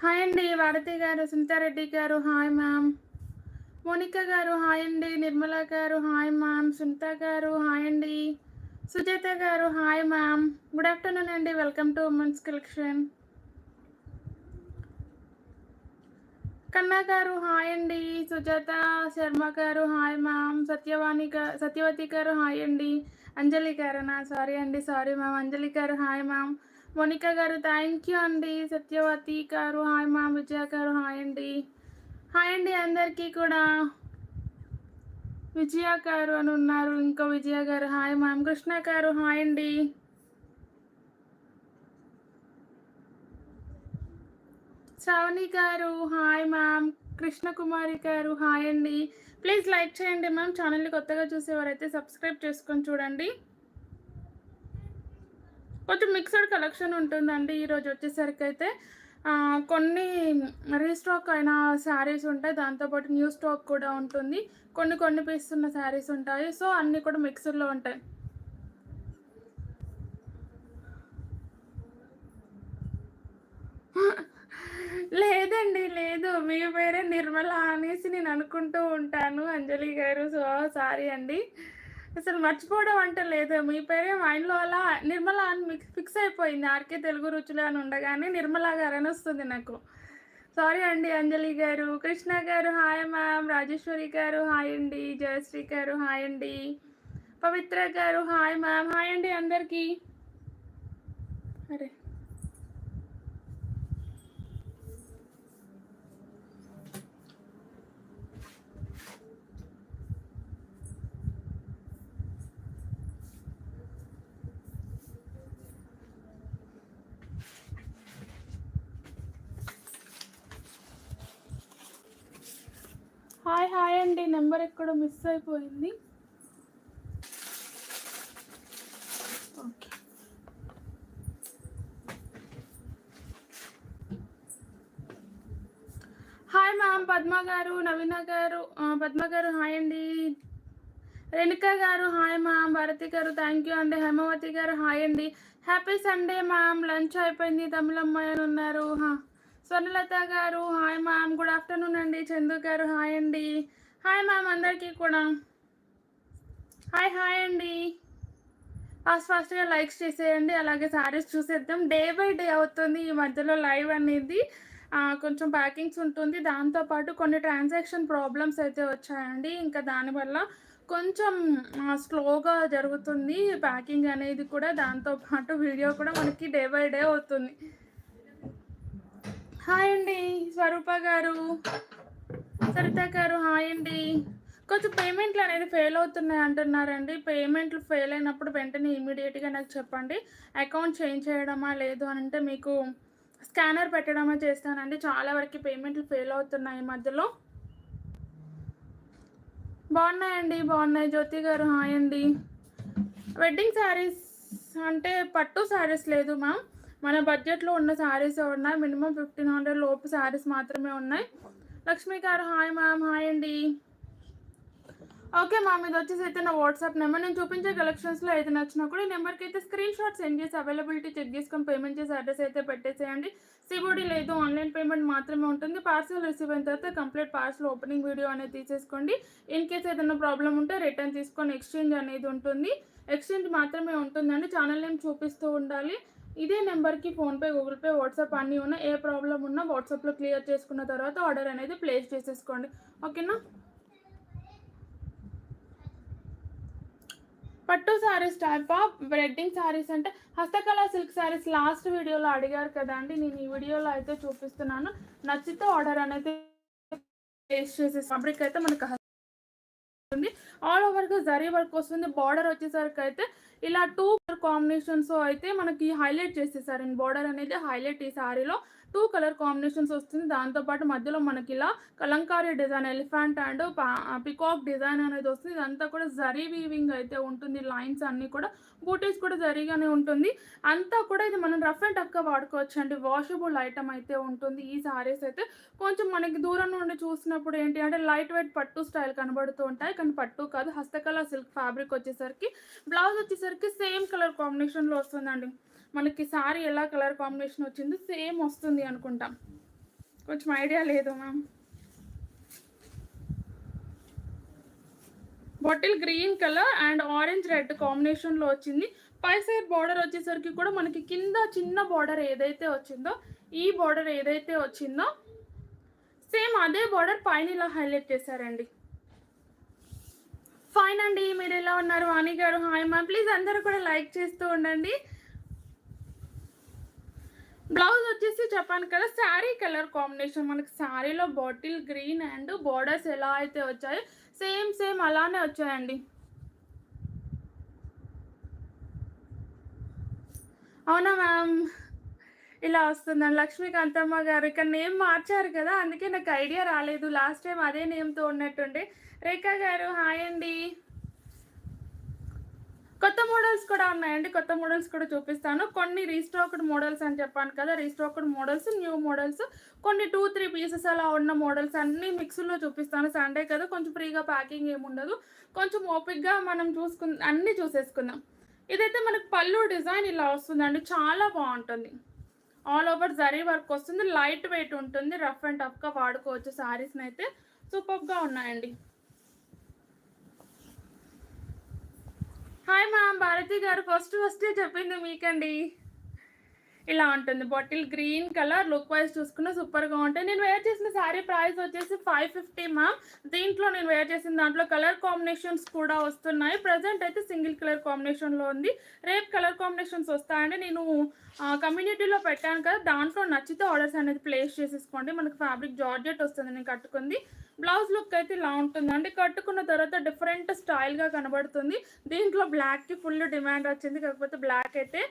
Hi అండి భారతి గారు, సునీతారెడ్డి గారు హాయ్ మ్యామ్. మోనిక గారు హాయ్ అండి. నిర్మల గారు హాయ్ మ్యామ్. సునీత గారు హాయ్ అండి. సుజాత గారు హాయ్ మ్యామ్. గుడ్ ఆఫ్టర్నూన్ అండి. Welcome to women's collection. కన్నా గారు హాయ్ అండి. సుజాత శర్మ గారు హాయ్ మ్యామ్. సత్యవతి గారు హాయ్ అండి. అంజలి గారనా? సారీ అండి, సారీ మ్యామ్. అంజలి గారు హాయ్ మ్యామ్. మోనిక గారు థ్యాంక్ యూ అండి. సత్యవతి గారు హాయ్ మ్యామ్. విజయ గారు హాయ్ అండి. హాయ్ అండి అందరికీ కూడా. విజయ గారు అని ఉన్నారు, ఇంకో విజయ గారు హాయ్ మ్యామ్. కృష్ణ గారు హాయ్ అండి. శ్రావణి గారు హాయ్ మ్యామ్. కృష్ణకుమారి గారు హాయ్ అండి. ప్లీజ్ లైక్ చేయండి మ్యామ్. ఛానల్ని కొత్తగా చూసేవారైతే సబ్స్క్రైబ్ చేసుకొని చూడండి. కొంచెం మిక్స్డ్ కలెక్షన్ ఉంటుందండి ఈరోజు వచ్చేసరికి అయితే. కొన్ని రీస్టాక్ అయిన శారీస్ ఉంటాయి, దాంతోపాటు న్యూ స్టాక్ కూడా ఉంటుంది. కొన్ని పీస్ ఉన్న శారీస్ ఉంటాయి. సో అన్నీ కూడా మిక్స్డ్లో ఉంటాయి. లేదండి, లేదు. మీ పేరే నిర్మల అనేసి నేను అనుకుంటూ ఉంటాను అంజలి గారు. సో సారీ అండి, అసలు మర్చిపోవడం అంటే లేదు. మీ పేరే మైండ్లో అలా నిర్మల అని ఫిక్స్ అయిపోయింది. ఆర్కే తెలుగు రుచులు అని ఉండగానే నిర్మల గారు అని వస్తుంది నాకు. సారీ అండి అంజలి గారు. కృష్ణ గారు హాయ్ మ్యామ్. రాజేశ్వరి గారు హాయ్ అండి. జయశ్రీ గారు హాయ్ అండి. పవిత్ర గారు హాయ్ మ్యామ్. హాయ్ అండి అందరికీ. అరే హాయ్ హాయ్ అండి. నెంబర్ ఎక్కడో మిస్ అయిపోయింది. ఓకే. Hi ma'am. పద్మ గారు, నవీన గారు, పద్మ గారు హాయ్ అండి. రేణుక గారు హాయ్ మ్యామ్. భారతి గారు థ్యాంక్ యూ అండి. హేమవతి గారు హాయ్ అండి. Happy Sunday ma'am. లంచ్ అయిపోయింది. తమిళమ్మాయి అని ఉన్నారు. స్వర్ణలత గారు హాయ్ మ్యామ్. గుడ్ ఆఫ్టర్నూన్ అండి. చందు గారు హాయ్ అండి. హాయ్ మ్యామ్ అందరికీ కూడా హాయ్ హాయ్ అండి. ఫాస్ట్గా లైక్స్ చేసేయండి. అలాగే శారీస్ చూసేద్దాం. డే బై డే అవుతుంది ఈ మధ్యలో లైవ్ అనేది. కొంచెం ప్యాకింగ్స్ ఉంటుంది, దాంతోపాటు కొన్ని ట్రాన్సాక్షన్ ప్రాబ్లమ్స్ అయితే వచ్చాయండి. ఇంకా దానివల్ల కొంచెం స్లోగా జరుగుతుంది ప్యాకింగ్ అనేది కూడా. దాంతోపాటు వీడియో కూడా మనకి డే బై డే అవుతుంది. హాయ్ అండి స్వరూప గారు, సరిత గారు హాయ్ అండి. కొంచెం పేమెంట్లు అనేది ఫెయిల్ అవుతున్నాయి అంటున్నారండి. పేమెంట్లు ఫెయిల్ అయినప్పుడు వెంటనే ఇమీడియట్గా నాకు చెప్పండి. అకౌంట్ చేంజ్ చేయడమా లేదు అని అంటే మీకు స్కానర్ పెట్టడమా చేస్తానండి. చాలా వరకు పేమెంట్లు ఫెయిల్ అవుతున్నాయి ఈ మధ్యలో. బాగున్నాయండి, బాగున్నాయి. జ్యోతి గారు హాయ్ అండి. వెడ్డింగ్ శారీస్ అంటే పట్టు శారీస్ లేదు మ్యామ్, మన బడ్జెట్లో ఉన్న శారీస్ ఉన్నాయి. మినిమం 1500 లోపు శారీస్ మాత్రమే ఉన్నాయి. లక్ష్మి గారు హాయ్ మ్యామ్. హాయ్ అండి. ఓకే మ్యామ్, ఇది వచ్చేసి అయితే నా వాట్సాప్ నెంబర్. నేను చూపించే కలెక్షన్స్లో అయితే నచ్చినా కూడా ఈ నెంబర్కి అయితే స్క్రీన్ షాట్ సెండ్ చేసి అవైలబిలిటీ చెక్ చేసుకొని పేమెంట్ చేసి అడ్రస్ అయితే పెట్టేసేయండి. సిబోడి లేదు, ఆన్లైన్ పేమెంట్ మాత్రమే ఉంటుంది. పార్సల్ రిసీవ్ అయిన తర్వాత కంప్లీట్ పార్సల్ ఓపెనింగ్ వీడియో అనేది తీసేసుకోండి. ఇన్ కేస్ ఏదైనా ప్రాబ్లం ఉంటే రిటర్న్ తీసుకొని ఎక్స్చేంజ్ అనేది ఉంటుంది. ఎక్స్చేంజ్ మాత్రమే ఉంటుందండి. ఛానల్ నేమ్ చూపిస్తూ ఉండాలి. ఇదే నెంబర్కి ఫోన్పే, గూగుల్ పే, వాట్సాప్ అన్నీ ఉన్నా. ఏ ప్రాబ్లం ఉన్నా వాట్సాప్లో క్లియర్ చేసుకున్న తర్వాత ఆర్డర్ అనేది ప్లేస్ చేసేసుకోండి. ఓకేనా? పట్టు saris type of wedding saris అంటే హస్తకళ సిల్క్ శారీస్ లాస్ట్ వీడియోలో అడిగారు కదా అండి. నేను ఈ వీడియోలో అయితే చూపిస్తున్నాను. నచ్చితే ఆర్డర్ అనేది ప్లేస్ చేసే ఫ్యాబ్రిక్ అయితే మనకు ఆల్ ఓవర్గా జరీ వర్క్ వస్తుంది. బార్డర్ వచ్చేసరికి అయితే ఇలా 2 కలర్ కాంబినేషన్స్ అయితే మనకి హైలైట్ చేసేసారు. బార్డర్ అనేది హైలైట్ ఈ శారీలో 2 కలర్ కాంబినేషన్స్ వస్తుంది. దాంతోపాటు మధ్యలో మనకి ఇలా Kalamkari design, elephant and peacock design అనేది వస్తుంది. ఇదంతా కూడా జరీ వీవింగ్ అయితే ఉంటుంది. లైన్స్ అన్నీ కూడా, బూటీస్ కూడా జరీగానే ఉంటుంది. అంతా కూడా ఇది మనం రఫ్ అండ్ టఫ్గా వాడుకోవచ్చు అండి. వాషబుల్ ఐటమ్ అయితే ఉంటుంది. ఈ శారీస్ అయితే కొంచెం మనకి దూరం నుండి చూసినప్పుడు ఏంటి అంటే లైట్ వెయిట్ పట్టు స్టైల్ కనబడుతూ ఉంటాయి, కానీ పట్టు కాదు. హస్తకళ సిల్క్ ఫ్యాబ్రిక్ వచ్చేసరికి బ్లౌజ్ వచ్చేసరికి సేమ్ కలర్ కాంబినేషన్లో వస్తుందండి. మనకి శారీ ఎలా కలర్ కాంబినేషన్ వచ్చింది సేమ్ వస్తుంది అనుకుంటాం. కొంచెం ఐడియా లేదు ma'am. Bottle green colour and orange red కాంబినేషన్లో వచ్చింది. పై సైడ్ బార్డర్ వచ్చేసరికి కూడా మనకి కింద చిన్న బార్డర్ ఏదైతే వచ్చిందో, ఈ బార్డర్ ఏదైతే వచ్చిందో సేమ్ అదే బార్డర్ పైన ఇలా హైలైట్ చేశారండి. ఫైన్ అండి, మీరు ఎలా ఉన్నారు? వాణి గారు హాయ్ మ్యామ్. ప్లీజ్ అందరూ కూడా లైక్ చేస్తూ ఉండండి. బ్లౌజ్ వచ్చేసి చెప్పాను కదా శారీ కలర్ కాంబినేషన్, మనకి శారీలో బాటిల్ గ్రీన్ అండ్ బార్డర్స్ ఎలా అయితే వచ్చాయో సేమ్ అలానే వచ్చాయండి. అవునా మ్యామ్, ఇలా వస్తుందండి. లక్ష్మీకాంతమ్మ గారు ఇక్కడ నేమ్ మార్చారు కదా, అందుకే నాకు ఐడియా రాలేదు. లాస్ట్ టైం అదే నేమ్తో ఉన్నట్టుండే. రేఖా గారు హాయ్ అండి. కొత్త మోడల్స్ కూడా ఉన్నాయండి, కొత్త మోడల్స్ కూడా చూపిస్తాను. కొన్ని రీస్టాక్డ్ మోడల్స్ అని చెప్పాను కదా, రీస్టాక్డ్ మోడల్స్, న్యూ మోడల్స్, కొన్ని 2-3 పీసెస్ అలా ఉన్న మోడల్స్ అన్నీ మిక్స్లో చూపిస్తాను. సండే కదా కొంచెం ఫ్రీగా ప్యాకింగ్ ఏముండదు, కొంచెం ఓపిక్గా మనం అన్నీ చూసేసుకుందాం. ఇదైతే మనకు పళ్ళు డిజైన్ ఇలా వస్తుందండి, చాలా బాగుంటుంది. ఆల్ ఓవర్ జరీ వర్క్ వస్తుంది, లైట్ వెయిట్ ఉంటుంది, రఫ్ అండ్ టఫ్గా వాడుకోవచ్చు. శారీస్ని అయితే సూపర్గా ఉన్నాయండి. హాయ్ మ్యామ్, భారతి గారు ఫస్టే చెప్పింది మీకండి. ఇలా ఉంటుంది bottle green colour, look wise చూసుకున్న సూపర్గా ఉంటాయి. నేను వేర్ చేసిన శారీ ప్రైస్ వచ్చేసి 550 మ్యామ్. దీంట్లో నేను వేర్ చేసిన దాంట్లో కలర్ కాంబినేషన్స్ కూడా వస్తున్నాయి. ప్రజెంట్ అయితే సింగిల్ కలర్ కాంబినేషన్లో ఉంది. రేపు కలర్ కాంబినేషన్స్ వస్తాయండి. నేను కమ్యూనిటీలో పెట్టాను కదా, దాంట్లో నచ్చితే ఆర్డర్స్ అనేది ప్లేస్ చేసేసుకోండి. మనకు ఫ్యాబ్రిక్ జార్జెట్ వస్తుంది నేను కట్టుకుంది. బ్లౌజ్ లుక్ అయితే ఇలా ఉంటుందండి. కట్టుకున్న తర్వాత డిఫరెంట్ స్టైల్గా కనబడుతుంది. దీంట్లో బ్లాక్కి ఫుల్ డిమాండ్ వచ్చింది, కాకపోతే బ్లాక్ అయితే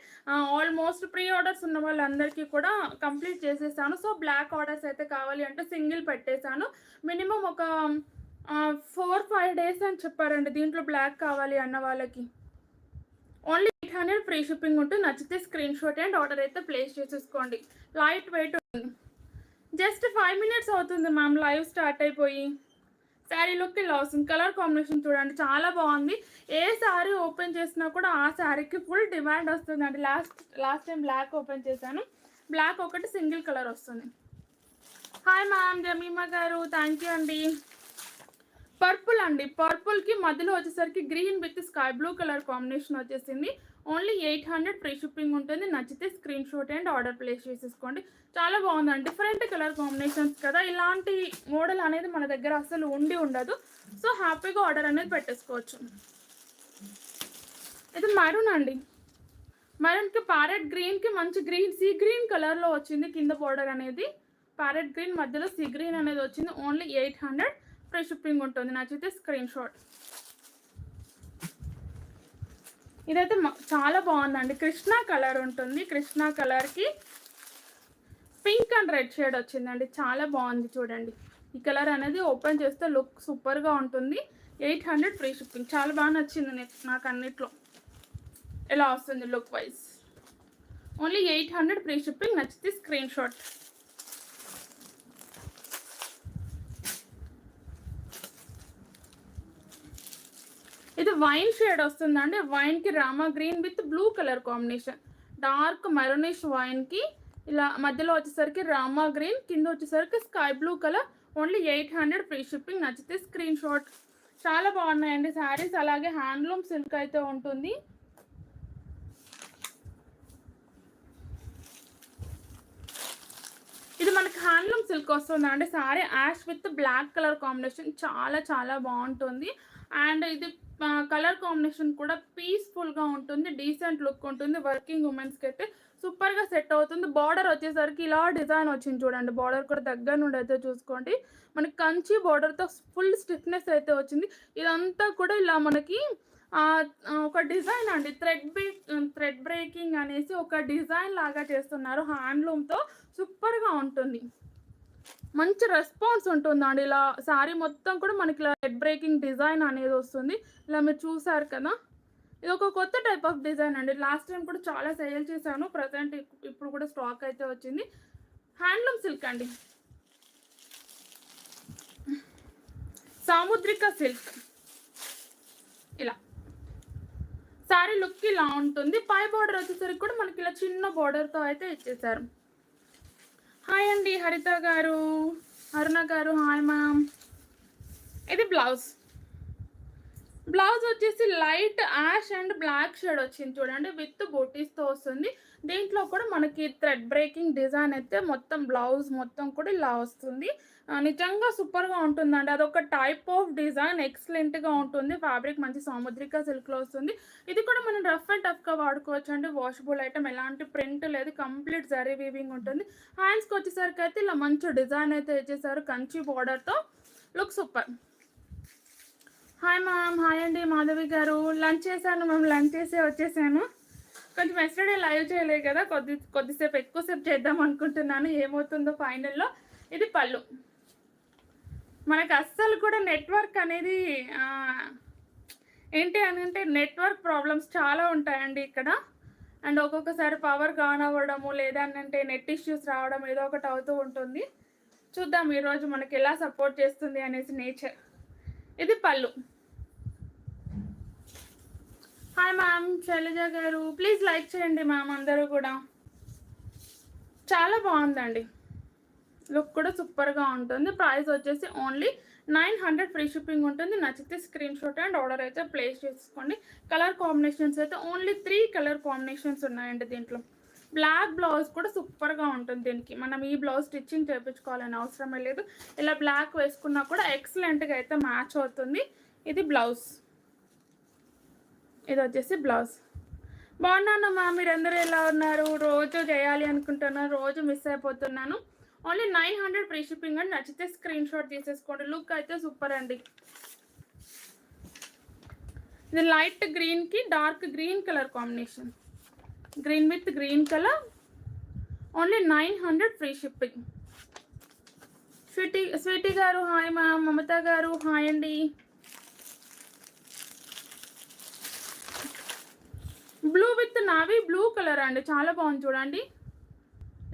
ఆల్మోస్ట్ ప్రీ ఆర్డర్స్ ఉన్న వాళ్ళందరికీ కూడా కంప్లీట్ చేసేసాను. సో బ్లాక్ ఆర్డర్స్ అయితే కావాలి అంటే సింగిల్ పెట్టేశాను. మినిమం ఒక 4-5 డేస్ అని చెప్పారండి దీంట్లో బ్లాక్ కావాలి అన్న వాళ్ళకి. ఓన్లీ 800 ఫ్రీ షిప్పింగ్ ఉంటుంది. నచ్చితే స్క్రీన్ షాట్ అండ్ ఆర్డర్ అయితే ప్లేస్ చేసేసుకోండి. లైట్ వెయిట్ ఉంటుంది. జస్ట్ 5 మినిట్స్ అవుతుంది మ్యామ్ లైవ్ స్టార్ట్ అయిపోయి. శారీ లుక్ ఇలా వస్తుంది. కలర్ కాంబినేషన్ చూడండి చాలా బాగుంది. ఏ శారీ ఓపెన్ చేసినా కూడా ఆ శారీకి ఫుల్ డిమాండ్ వస్తుందండి. లాస్ట్ టైం బ్లాక్ ఓపెన్ చేశాను, బ్లాక్ ఒకటి సింగిల్ కలర్ వస్తుంది. హాయ్ మ్యామ్ జమీమా గారు, థ్యాంక్ యూ అండి. పర్పుల్ అండి, పర్పుల్కి మధ్యలో వచ్చేసరికి green with sky blue colour combination వచ్చేసింది. ఓన్లీ 800 ఫ్రీ షిప్పింగ్ ఉంటుంది. నచ్చితే screenshot and order place చేసేసుకోండి. చాలా బాగుందండి, డిఫరెంట్ కలర్ కాంబినేషన్స్ కదా, ఇలాంటి మోడల్ అనేది మన దగ్గర అసలు ఉండదు. సో హ్యాపీగా ఆర్డర్ అనేది పెట్టేసుకోవచ్చు. ఇది మెరూన్ అండి, మెరూన్కి ప్యారెట్ గ్రీన్కి మంచి గ్రీన్ సీ గ్రీన్ కలర్లో వచ్చింది. కింద బార్డర్ అనేది ప్యారెట్ గ్రీన్, మధ్యలో సీ గ్రీన్ అనేది వచ్చింది. ఓన్లీ 800 ఫ్రీ షిప్పింగ్ ఉంటుంది. నచ్చితే స్క్రీన్ షాట్. ఇదైతే చాలా బాగుందండి, కృష్ణా కలర్ ఉంటుంది. కృష్ణా కలర్కి పింక్ అండ్ రెడ్ షేడ్ వచ్చిందండి, చాలా బాగుంది చూడండి. ఈ కలర్ అనేది ఓపెన్ చేస్తే లుక్ సూపర్గా ఉంటుంది. 800 ఫ్రీ షిప్పింగ్, చాలా బాగా నచ్చింది నాకు అన్నిట్లో. ఎలా వస్తుంది look wise. Only 800 free shipping. నచ్చితే స్క్రీన్ షాట్. ఇది వైన్ షేడ్ వస్తుందండి. వైన్కి Rama green with blue colour combination, dark maroonish వైన్కి ఇలా మధ్యలో వచ్చేసరికి రామా గ్రీన్, కింద వచ్చేసరికి sky blue colour. Only 800 free shipping. నచ్చితే స్క్రీన్ షాట్. చాలా బాగున్నాయండి శారీస్. అలాగే హ్యాండ్లూమ్ సిల్క్ అయితే ఉంటుంది. ఇది మనకి హ్యాండ్లూమ్ సిల్క్ వస్తుందండి. Sari ash with black colour combination, చాలా బాగుంటుంది. అండ్ ఇది కలర్ కాంబినేషన్ కూడా పీస్ఫుల్గా ఉంటుంది, డీసెంట్ లుక్ ఉంటుంది. వర్కింగ్ ఉమెన్స్కి అయితే సూపర్గా సెట్ అవుతుంది. బార్డర్ వచ్చేసరికి ఇలా డిజైన్ వచ్చింది చూడండి. బార్డర్ కూడా దగ్గర నుండి అయితే చూసుకోండి. మనకి కంచి బార్డర్తో ఫుల్ స్టిఫ్నెస్ అయితే వచ్చింది. ఇదంతా కూడా ఇలా మనకి ఒక డిజైన్ అండి, థ్రెడ్ బ్రేకింగ్ అనేసి ఒక డిజైన్ లాగా చేస్తున్నారు హ్యాండ్లూమ్తో. సూపర్గా ఉంటుంది, మంచి రెస్పాన్స్ ఉంటుందండి. ఇలా శారీ మొత్తం కూడా మనకి ఇలా థ్రెడ్ బ్రేకింగ్ డిజైన్ అనేది వస్తుంది. ఇలా మీరు చూసారు కదా, ఇది ఒక కొత్త టైప్ ఆఫ్ డిజైన్ అండి. లాస్ట్ టైం కూడా చాలా సేల్ చేశాను, ప్రజెంట్ ఇప్పుడు కూడా స్టాక్ అయితే వచ్చింది. హ్యాండ్లూమ్ సిల్క్ అండి, సాముద్రిక సిల్క్. ఇలా శారీ లుక్ ఇలా ఉంటుంది. పై బార్డర్ వచ్చేసరికి కూడా మనకి ఇలా చిన్న బార్డర్తో అయితే ఇచ్చేసారు. హాయ్ అండి హరిత గారు, అరుణ గారు, హాయ్ మ్యామ్. ఇది బ్లౌజ్ వచ్చేసి light ash and black shade వచ్చింది చూడండి, విత్ బూటీస్తో వస్తుంది. దీంట్లో కూడా మనకి థ్రెడ్ బ్రేకింగ్ డిజైన్ అయితే మొత్తం బ్లౌజ్ మొత్తం కూడా ఇలా వస్తుంది. నిజంగా సూపర్గా ఉంటుందండి. అదొక టైప్ ఆఫ్ డిజైన్, ఎక్సలెంట్గా ఉంటుంది. ఫ్యాబ్రిక్ మంచి సాముద్రిక సిల్క్లో వస్తుంది. ఇది కూడా మనం రఫ్ అండ్ టఫ్గా వాడుకోవచ్చు అండి. వాషబుల్ ఐటమ్, ఎలాంటి ప్రింట్ లేదు, కంప్లీట్ జరీ వీవింగ్ ఉంటుంది. హ్యాండ్స్కి వచ్చేసరికి అయితే ఇలా మంచి డిజైన్ అయితే ఇచ్చేసారు కంచి బార్డర్తో. Look super. Hi ma'am. Hi అండి మాధవి గారు. లంచ్ చేశాను మ్యామ్, లంచ్ చేసే వచ్చేసాను. కొంచెం ఎస్టర్డే లైవ్ చేయలేదు కదా, కొద్దిసేపు ఎక్కువసేపు చేద్దాం అనుకుంటున్నాను, ఏమవుతుందో ఫైనల్లో. ఇది పళ్ళు. మనకు అస్సలు కూడా నెట్వర్క్ అనేది ఏంటి అని అంటే నెట్వర్క్ ప్రాబ్లమ్స్ చాలా ఉంటాయండి ఇక్కడ. అండ్ ఒక్కొక్కసారి పవర్ ఆన్ అవ్వడము, లేదంటే నెట్ ఇష్యూస్ రావడం, ఏదో ఒకటి అవుతూ ఉంటుంది. చూద్దాం ఈరోజు మనకి ఎలా సపోర్ట్ చేస్తుంది అనేసి నేచర్. ఇది పళ్ళు. హాయ్ మ్యామ్ శైలజ గారు, ప్లీజ్ లైక్ చేయండి మ్యామ్ అందరూ కూడా. చాలా బాగుందండి, లుక్ కూడా సూపర్గా ఉంటుంది. ప్రైస్ వచ్చేసి ఓన్లీ 900, ఫ్రీ షిప్పింగ్ ఉంటుంది. నచ్చితే స్క్రీన్ షాట్ అండ్ ఆర్డర్ అయితే ప్లేస్ చేసుకోండి. కలర్ కాంబినేషన్స్ అయితే ఓన్లీ 3 కలర్ కాంబినేషన్స్ ఉన్నాయండి దీంట్లో. బ్లాక్ బ్లౌజ్ కూడా సూపర్గా ఉంటుంది దీనికి. మనం ఈ బ్లౌజ్ స్టిచ్చింగ్ చేయించుకోవాలని అవసరమే లేదు. ఇలా బ్లాక్ వేసుకున్నా కూడా ఎక్సలెంట్గా అయితే మ్యాచ్ అవుతుంది. ఇది బ్లౌజ్, ఇది వచ్చేసి బ్లౌజ్. బాగున్నానమ్మా, మీరందరూ ఎలా ఉన్నారు? రోజు చేయాలి అనుకుంటున్నాను, రోజు మిస్ అయిపోతున్నాను. ఓన్లీ 900, ఫ్రీ షిప్పింగ్ అండి. నచ్చితే స్క్రీన్ షాట్ తీసేసుకోండి. లుక్ అయితే సూపర్ అండి. ఇది లైట్ గ్రీన్కి dark green colour combination, green with green colour. Only 900, free shipping. Sweety గారు హాయ్ మ్యామ్. మమత గారు హాయ్ అండి. Blue with navy blue colour అండి, చాలా బాగుంది చూడండి.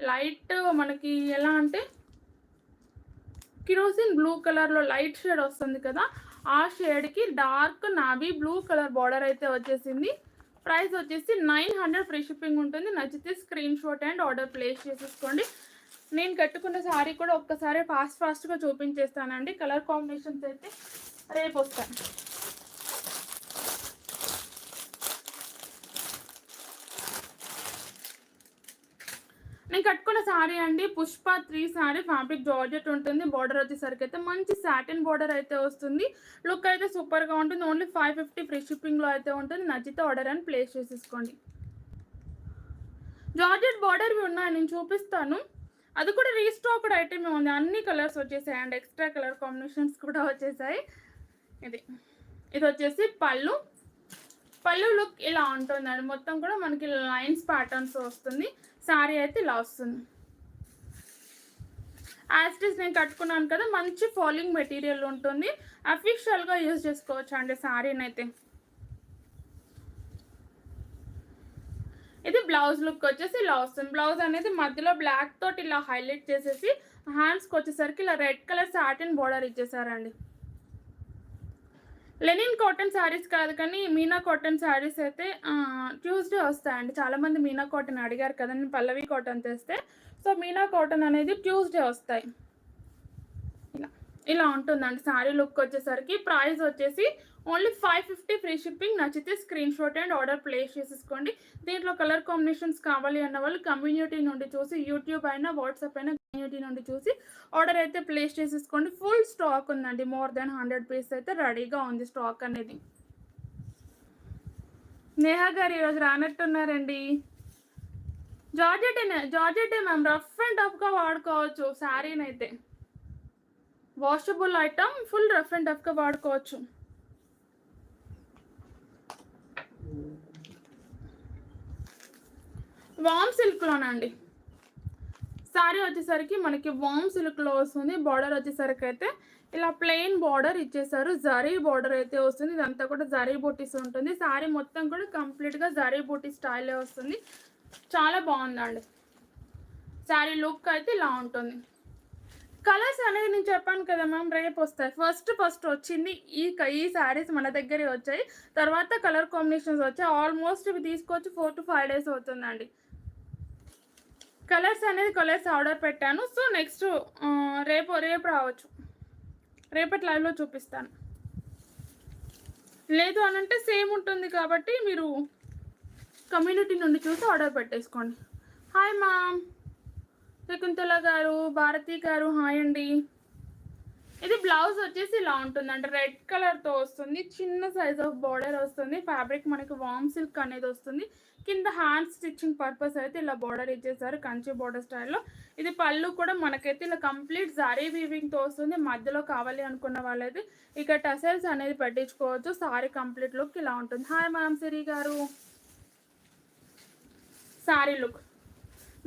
లైట్ మనకి ఎలా అంటే కిరోసిన్ బ్లూ కలర్లో లైట్ షేడ్ వస్తుంది కదా, ఆ షేడ్కి dark navy blue colour border అయితే వచ్చేసింది. ప్రైస్ వచ్చేసి 900, ఫ్రీ షిప్పింగ్ ఉంటుంది. నచ్చితే screenshot and order place చేసేసుకోండి. నేను కట్టుకున్న శారీ కూడా ఒక్కసారి ఫాస్ట్గా చూపించేస్తానండి. కలర్ కాంబినేషన్స్ అయితే రేపు వస్తాను. నేను కట్టుకున్న శారీ అండి పుష్ప 3 శారీ. ఫ్యాబ్రిక్ జార్జెట్ ఉంటుంది. బార్డర్ వచ్చేసరికి అయితే మంచి సాటిన్ బార్డర్ అయితే వస్తుంది. లుక్ అయితే సూపర్గా ఉంటుంది. ఓన్లీ 550, ఫ్రీ షిప్పింగ్లో అయితే ఉంటుంది. నచ్చితే ఆర్డర్ అని ప్లేస్ చేసేసుకోండి. జార్జెట్ బార్డర్వి ఉన్నాయి, నేను చూపిస్తాను. అది కూడా రీస్టాక్డ్ ఐటమ్ ఉంది. అన్ని కలర్స్ వచ్చేసాయి అండ్ ఎక్స్ట్రా కలర్ కాంబినేషన్స్ కూడా వచ్చేసాయి. ఇది వచ్చేసి పళ్ళు. లుక్ ఇలా ఉంటుందండి. మొత్తం కూడా మనకి లైన్స్ ప్యాటర్న్స్ వస్తుంది. శారీ అయితే ఇలా వస్తుంది. యాస్టిస్ నేను కట్టుకున్నాను కదా, మంచి ఫాలింగ్ మెటీరియల్ ఉంటుంది. అఫీషియల్గా యూజ్ చేసుకోవచ్చు అండి శారీని అయితే. ఇది బ్లౌజ్ లుక్ వచ్చేసి ఇలా వస్తుంది. బ్లౌజ్ అనేది మధ్యలో బ్లాక్ తోటి ఇలా హైలైట్ చేసేసి హ్యాండ్స్కి వచ్చేసరికి ఇలా రెడ్ కలర్ సాటిన్ బార్డర్ ఇచ్చేసారండి. లెనిన్ కాటన్ శారీస్ కాదు కానీ మీనా కాటన్ శారీస్ అయితే ట్యూస్డే వస్తాయండి. చాలామంది మీనా కాటన్ అడిగారు కదా, నేను పల్లవి కాటన్ తెస్తే. సో మీనా కాటన్ అనేది ట్యూస్డే వస్తాయి. ఇలా ఉంటుందండి శారీ లుక్ వచ్చేసరికి. ప్రైస్ వచ్చేసి ఓన్లీ 550, ఫ్రీ షిప్పింగ్. నచ్చితే screenshot and order place చేసేసుకోండి. దీంట్లో కలర్ కాంబినేషన్స్ కావాలి అన్న వాళ్ళు కమ్యూనిటీ నుండి చూసి, యూట్యూబ్ అయినా వాట్సాప్ అయినా కమ్యూనిటీ నుండి చూసి ఆర్డర్ అయితే ప్లేస్ చేసేసుకోండి. ఫుల్ స్టాక్ ఉందండి, మోర్ దెన్ 100 పీస్ అయితే రెడీగా ఉంది స్టాక్ అనేది. నేహా గారు ఈరోజు రానట్టున్నారండి. జార్జెటే మ్యామ్, రఫ్ అండ్ టఫ్గా వాడుకోవచ్చు శారీని అయితే. Washable item, full rough and టఫ్గా వాడుకోవచ్చు. వామ్ సిల్క్లోనండి శారీ వచ్చేసరికి మనకి వామ్ సిల్క్లో వస్తుంది. బార్డర్ వచ్చేసరికి అయితే ఇలా ప్లెయిన్ బార్డర్ ఇచ్చేసారు. జరీ బార్డర్ అయితే వస్తుంది. ఇదంతా కూడా జరీ బూటీస్ ఉంటుంది. శారీ మొత్తం కూడా కంప్లీట్గా జరీ బూటీ స్టైలే వస్తుంది. చాలా బాగుందండి శారీ లుక్ అయితే ఇలా ఉంటుంది. కలర్స్ అనేది నేను చెప్పాను కదా మ్యామ్, రేపు వస్తాయి. ఫస్ట్ వచ్చింది ఈ శారీస్ మన దగ్గరే వచ్చాయి. తర్వాత కలర్ కాంబినేషన్స్ వచ్చాయి. ఆల్మోస్ట్ ఇవి తీసుకొచ్చి 4 to 5 days అవుతుందండి. కలర్స్ ఆర్డర్ పెట్టాను. సో నెక్స్ట్ రేపు రావచ్చు, రేపటి లైవ్లో చూపిస్తాను. లేదు అనంటే సేమ్ ఉంటుంది కాబట్టి మీరు కమ్యూనిటీ నుండి చూసి ఆర్డర్ పెట్టేసుకోండి. హాయ్ మ్యామ్, శకుంతల గారు, భారతి గారు, హాయ్ అండి. ఇది బ్లౌజ్ వచ్చేసి ఇలా ఉంటుందండి, రెడ్ కలర్తో వస్తుంది, చిన్న సైజ్ ఆఫ్ బార్డర్ వస్తుంది, ఫ్యాబ్రిక్ మనకి వామ్ సిల్క్ అనేది వస్తుంది. కింద హ్యాండ్ స్టిచ్చింగ్ పర్పస్ అయితే ఇలా బార్డర్ ఇచ్చేసారు కంచి బార్డర్ స్టైల్లో. ఇది పళ్ళు కూడా మనకైతే ఇలా కంప్లీట్ జరీ వీవింగ్తో వస్తుంది. మధ్యలో కావాలి అనుకున్న వాళ్ళైతే ఇక టసల్స్ అనేది పెట్టించుకోవచ్చు. సారీ కంప్లీట్ లుక్ ఇలా ఉంటుంది. హాయ్ మ్యామ్ సిరి గారు. Sorry look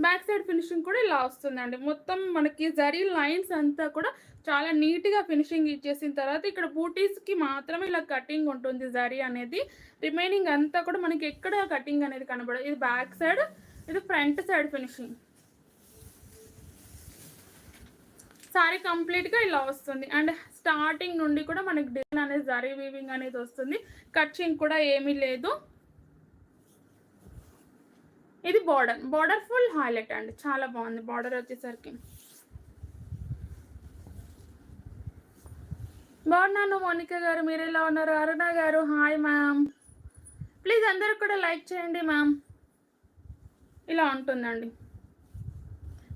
back side finishing కూడా ఇలా వస్తుందండి. మొత్తం మనకి జరీ లైన్స్ అంతా కూడా చాలా నీట్గా ఫినిషింగ్ ఇచ్చేసిన తర్వాత ఇక్కడ బూటీస్కి మాత్రమే ఇలా కటింగ్ ఉంటుంది జరీ అనేది. రిమైనింగ్ అంతా కూడా మనకి ఎక్కడ కటింగ్ అనేది కనబడదు. ఇది బ్యాక్ సైడ్, ఇది ఫ్రంట్ సైడ్ ఫినిషింగ్. సారీ కంప్లీట్గా ఇలా వస్తుంది. అండ్ స్టార్టింగ్ నుండి కూడా మనకి డిజైన్ అనేది జరీ వీవింగ్ అనేది వస్తుంది. కట్చింగ్ కూడా ఏమీ లేదు. ఇది బార్డర్ ఫుల్ హైలైట్ అండి, చాలా బాగుంది బార్డర్ వచ్చేసరికి. బాగున్నాను మోనిక గారు, మీరు ఎలా ఉన్నారు? అరుణ గారు, హాయ్ మ్యామ్. ప్లీజ్ అందరూ కూడా లైక్ చేయండి మ్యామ్. ఇలా ఉంటుందండి.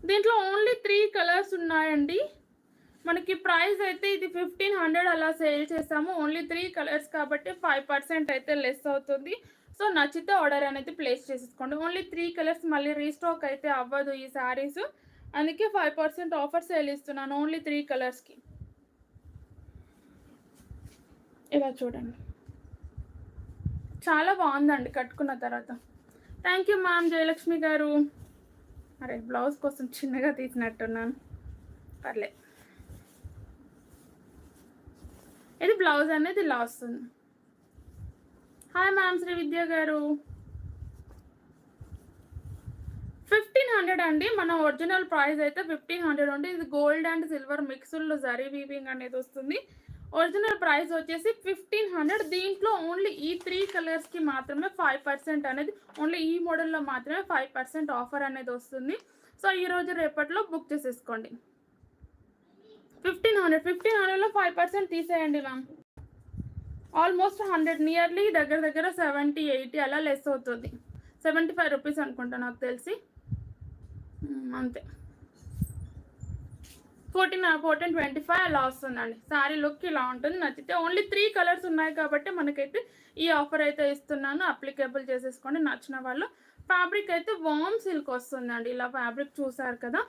దీంట్లో ఓన్లీ 3 కలర్స్ ఉన్నాయండి. మనకి ప్రైస్ అయితే ఇది 1500 అలా సేల్ చేస్తాము. ఓన్లీ 3 కలర్స్ కాబట్టి 5% అయితే లెస్ అవుతుంది. సో నచ్చితే ఆర్డర్ అనేది ప్లేస్ చేసేసుకోండి. ఓన్లీ 3 కలర్స్, మళ్ళీ రీస్టాక్ అయితే అవ్వదు ఈ శారీస్, అందుకే 5% ఆఫర్ సేల్ ఇస్తున్నాను ఓన్లీ 3 కలర్స్కి. ఇలా చూడండి, చాలా బాగుందండి కట్టుకున్న తర్వాత. థ్యాంక్ యూ మ్యామ్ జయలక్ష్మి గారు. అరే బ్లౌజ్ కోసం చిన్నగా తీసినట్టున్నాను, పర్లే. ఇది బ్లౌజ్ అనేది ఇలా వస్తుంది. హాయ్ మ్యామ్ శ్రీ విద్య గారు. 1500 అండి, మన ఒరిజినల్ ప్రైస్ అయితే 1500 ఉంది. ఇది గోల్డ్ అండ్ సిల్వర్ మిక్స్డ్లో జరీ వీవింగ్ అనేది వస్తుంది. ఒరిజినల్ ప్రైస్ వచ్చేసి 1500. దీంట్లో ఓన్లీ ఈ 3 కలర్స్కి మాత్రమే 5% అనేది, ఓన్లీ ఈ మోడల్లో మాత్రమే 5% ఆఫర్ అనేది వస్తుంది. సో ఈరోజు రేపట్లో బుక్ చేసేసుకోండి. 1500లో 5% తీసేయండి మ్యామ్. ఆల్మోస్ట్ 100, నియర్లీ దగ్గర 70-80 అలా లెస్ అవుతుంది. 75 రూపీస్ అనుకుంటా నాకు తెలిసి, అంతే. 1425 అలా వస్తుందండి. శారీ లుక్ ఇలా ఉంటుంది. నచ్చితే ఓన్లీ 3 కలర్స్ ఉన్నాయి కాబట్టి మనకైతే ఈ ఆఫర్ అయితే ఇస్తున్నాను, అప్లికేబుల్ చేసేసుకోండి నచ్చిన వాళ్ళు. ఫ్యాబ్రిక్ అయితే వామ్ సిల్క్ వస్తుందండి. ఇలా ఫ్యాబ్రిక్ చూసారు కదా,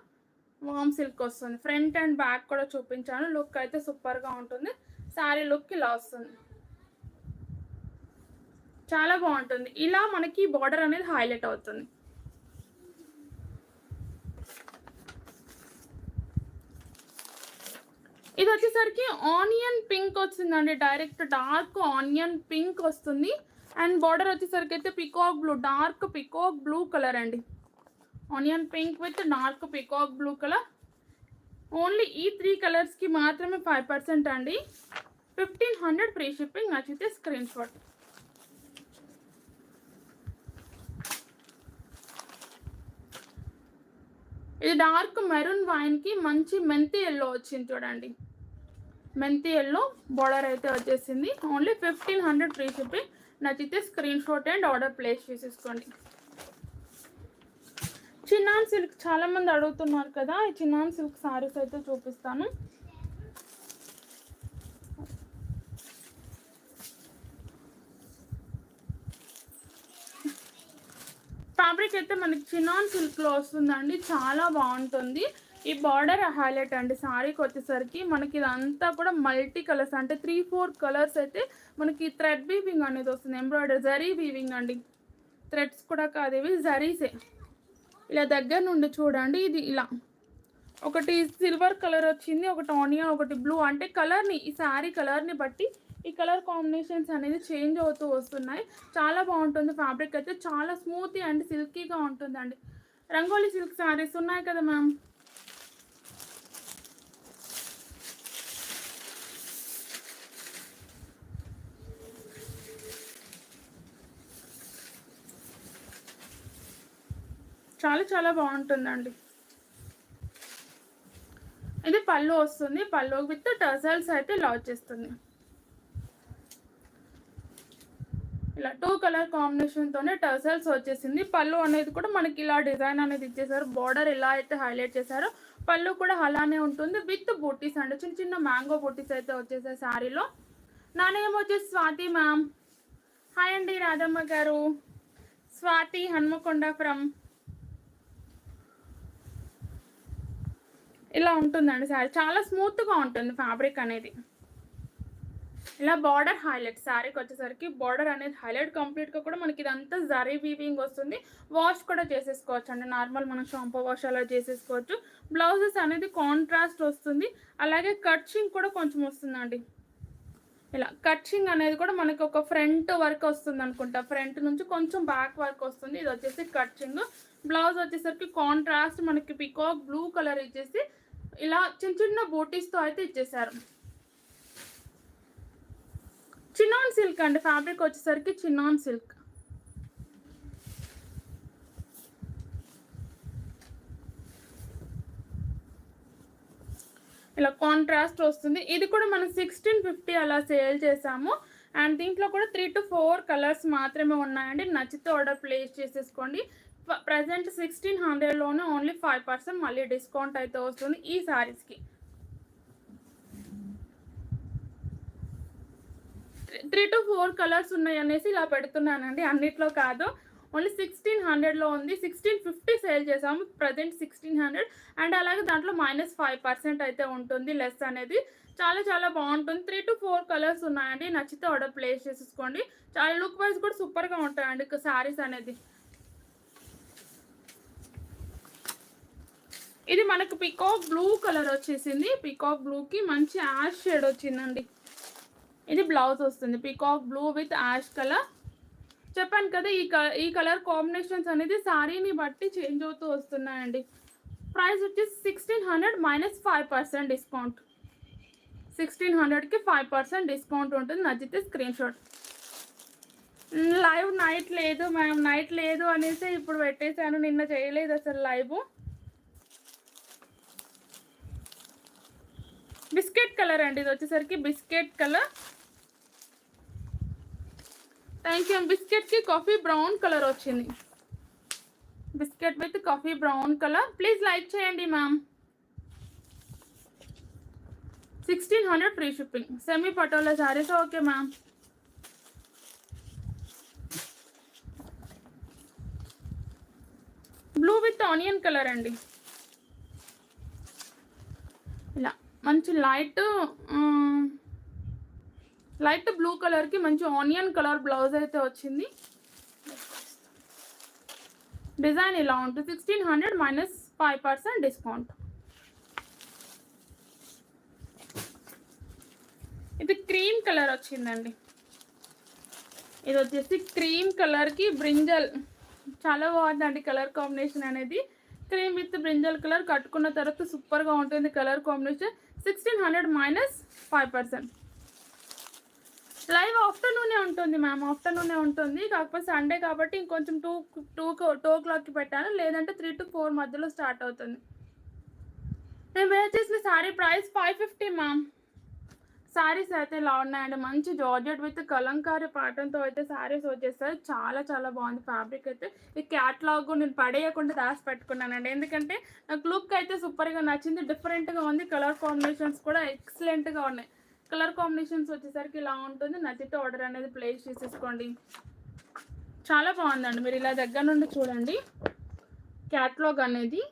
వామ్ సిల్క్ వస్తుంది. ఫ్రంట్ అండ్ బ్యాక్ కూడా చూపించాను. లుక్ అయితే సూపర్గా ఉంటుంది. శారీ లుక్ ఇలా వస్తుంది, చాలా బాగుంటుంది. ఇలా మనకి బార్డర్ అనేది హైలైట్ అవుతుంది. ఇది వచ్చేసరికి ఆనియన్ పింక్ వచ్చిందండి, డైరెక్ట్ డార్క్ ఆనియన్ పింక్ వస్తుంది. అండ్ బార్డర్ వచ్చేసరికి అయితే peacock blue, dark peacock blue colour అండి. Onion pink with dark peacock blue colour. Only ఈ 3 కలర్స్కి మాత్రమే 5% అండి. 1500 ఫ్రీ షిప్పింగ్. నచ్చితే స్క్రీన్ షాట్. ఇది డార్క్ మెరూన్ వైన్కి మంచి మెంతి ఎల్లో వచ్చింది చూడండి. మెంతి ఎల్లో బార్డర్ అయితే వచ్చేసింది. Only 1500 free shipping. నచ్చితే screenshot and order place చేసేసుకోండి. చిన్నాన్ సిల్క్ చాలామంది అడుగుతున్నారు కదా, ఈ చిన్నాన్ సిల్క్ సారీస్ అయితే చూపిస్తాను. ఫ్యాబ్రిక్ అయితే మనకి చినాన్ సిల్క్లో వస్తుందండి, చాలా బాగుంటుంది. ఈ బార్డర్ హైలైట్ అండి. సారీకి వచ్చేసరికి మనకి ఇదంతా కూడా మల్టీ కలర్స్, అంటే 3-4 కలర్స్ అయితే మనకి థ్రెడ్ వీవింగ్ అనేది వస్తుంది. ఎంబ్రాయిడరీ జరీ వీవింగ్ అండి, థ్రెడ్స్ కూడా కాదు ఇవి జరీసే. ఇలా దగ్గర నుండి చూడండి. ఇది ఇలా ఒకటి సిల్వర్ కలర్ వచ్చింది, ఒకటి ఆనియన్, ఒకటి బ్లూ. అంటే కలర్ని, ఈ శారీ కలర్ని బట్టి ఈ కలర్ కాంబినేషన్స్ అనేది చేంజ్ అవుతూ వస్తున్నాయి. చాలా బాగుంటుంది. ఫ్యాబ్రిక్ అయితే చాలా స్మూతీ అండ్ సిల్కీగా ఉంటుందండి. రంగోలీ సిల్క్ శారీస్ ఉన్నాయి కదా మ్యామ్, చాలా చాలా బాగుంటుందండి. ఇది పళ్ళు వస్తుంది, పళ్ళు విత్ టజల్స్ అయితే ఇలా వచ్చేస్తుంది. ఇలా 2 కలర్ కాంబినేషన్తోనే టజల్స్ వచ్చేసింది. పళ్ళు అనేది కూడా మనకి ఇలా డిజైన్ అనేది ఇచ్చేసారు. బార్డర్ ఎలా అయితే హైలైట్ చేశారో పళ్ళు కూడా అలానే ఉంటుంది విత్ బూటీస్ అండి. చిన్న చిన్న మ్యాంగో బూటీస్ అయితే వచ్చేసాయి శారీలో. నా నేమ్ వచ్చేసి స్వాతి మ్యామ్. హాయ్ అండి రాధమ్మ గారు. స్వాతి హన్మకొండ ఫ్రమ్. ఇలా ఉంటుందండి శారీ, చాలా స్మూత్గా ఉంటుంది ఫ్యాబ్రిక్ అనేది. ఇలా బార్డర్ హైలైట్ శారీకి వచ్చేసరికి బార్డర్ అనేది హైలైట్ కంప్లీట్గా కూడా మనకి ఇదంతా జరీ వీవింగ్ వస్తుంది. వాష్ కూడా చేసేసుకోవచ్చు అండి, నార్మల్ మనం షాంపూ వాష్ అలా చేసేసుకోవచ్చు. బ్లౌజెస్ అనేది కాంట్రాస్ట్ వస్తుంది, అలాగే కట్చింగ్ కూడా కొంచెం వస్తుందండి. ఇలా కట్చింగ్ అనేది కూడా మనకి ఒక ఫ్రంట్ వర్క్ వస్తుంది అనుకుంటా, ఫ్రంట్ నుంచి కొంచెం బ్యాక్ వర్క్ వస్తుంది. ఇది వచ్చేసి కట్చింగ్. బ్లౌజ్ వచ్చేసరికి కాంట్రాస్ట్ మనకి పికాక్ బ్లూ కలర్ ఇచ్చేసి ఇలా చిన్న చిన్న బూటీస్తో అయితే ఇచ్చేసారు. చిన్నాన్ సిల్క్ అండి, ఫ్యాబ్రిక్ వచ్చేసరికి చిన్నాన్ సిల్క్. ఇలా కాంట్రాస్ట్ వస్తుంది. ఇది కూడా మనం 1650 అలా సేల్ చేసాము. అండ్ దీంట్లో కూడా 3 to 4 కలర్స్ మాత్రమే ఉన్నాయండి. నచ్చితే ఆర్డర్ ప్లేస్ చేసేసుకోండి. ప్రజెంట్ 1600లోనే ఓన్లీ 5% మళ్ళీ డిస్కౌంట్ అయితే వస్తుంది ఈ శారీస్కి. 3 to 4 కలర్స్ ఉన్నాయి అనేసి ఇలా పెడుతున్నానండి, అన్నిట్లో కాదు. ఓన్లీ 1600లో ఉంది, 1650 సేల్ చేసాము, ప్రజెంట్ 1600. అండ్ అలాగే దాంట్లో -5% అయితే ఉంటుంది లెస్ అనేది. చాలా చాలా బాగుంటుంది. 3 to 4 కలర్స్ ఉన్నాయండి. నచ్చితే ఆర్డర్ ప్లేస్ చేసేసుకోండి. చాలా లుక్ వైజ్ కూడా సూపర్గా ఉంటాయండి శారీస్ అనేది. ఇది మనకు పికాక్ బ్లూ కలర్ వచ్చేసింది. పికాక్ బ్లూకి మంచి యాష్ షేడ్ వచ్చిందండి. ఇది బ్లౌజ్ వస్తుంది, peacock blue with ash colour. చెప్పాను కదా ఈ కలర్ కాంబినేషన్స్ అనేది శారీని బట్టి చేంజ్ అవుతూ వస్తున్నాయండి. ప్రైస్ వచ్చేసి 1600 -5% డిస్కౌంట్. 1600కి 5% డిస్కౌంట్ ఉంటుంది. నచ్చితే స్క్రీన్ షాట్. లైవ్ నైట్ లేదు మ్యామ్, నైట్ లేదు అనేసి ఇప్పుడు పెట్టేశాను, నిన్న చేయలేదు అసలు లైవ్. బిస్కెట్ కలర్ అండి, ఇది వచ్చేసరికి బిస్కెట్ కలర్. Thank you. బిస్కెట్కి కాఫీ బ్రౌన్ కలర్ వచ్చింది, biscuit with coffee brown colour. Please like చేయండి ma'am. 1600 free shipping. Semi Patola saris okay ma'am. Blue with onion colour అండి. ఇలా మంచి లైట్ బ్లూ కలర్కి మంచి ఆనియన్ కలర్ బ్లౌజ్ అయితే వచ్చింది. డిజైన్ ఇలా ఉంటుంది. 1600 -5% డిస్కౌంట్. ఇది క్రీమ్ కలర్ వచ్చిందండి. ఇది వచ్చేసి క్రీమ్ కలర్కి బ్రింజల్, చాలా బాగుందండి కలర్ కాంబినేషన్ అనేది. క్రీమ్ విత్ బ్రింజల్ కలర్ కట్టుకున్న తర్వాత సూపర్గా ఉంటుంది కలర్ కాంబినేషన్. 1600 -5%. లైవ్ ఆఫ్టర్నూనే ఉంటుంది మ్యామ్, ఆఫ్టర్నూనే ఉంటుంది. కాకపోతే సండే కాబట్టి ఇంకొంచెం 2 o'clockకి పెట్టాను, లేదంటే 3 to 4 మధ్యలో స్టార్ట్ అవుతుంది. నేను వేర్ చేసిన శారీ ప్రైస్ 550 మ్యామ్. శారీస్ అయితే ఇలా ఉన్నాయండి, మంచి జార్జెట్ విత్ కలంకారీ ప్యాటర్న్తో అయితే శారీస్ వచ్చేస్తాయి. చాలా చాలా బాగుంది ఫ్యాబ్రిక్ అయితే. ఈ క్యాట్లాగ్ నేను పడేయకుండా దాచి పెట్టుకున్నానండి, ఎందుకంటే నాకు లుక్ అయితే సూపర్గా నచ్చింది, డిఫరెంట్గా ఉంది. కలర్ కాంబినేషన్స్ కూడా ఎక్సలెంట్గా ఉన్నాయి. కలర్ కాంబినేషన్స్ వచ్చేసరికి ఇలా ఉంటుంది. నచ్చితే ఆర్డర్ అనేది ప్లేస్ చేసేసుకోండి. చాలా బాగుందండి, మీరు ఇలా దగ్గర నుండి చూడండి క్యాట్లాగ్ అనేది.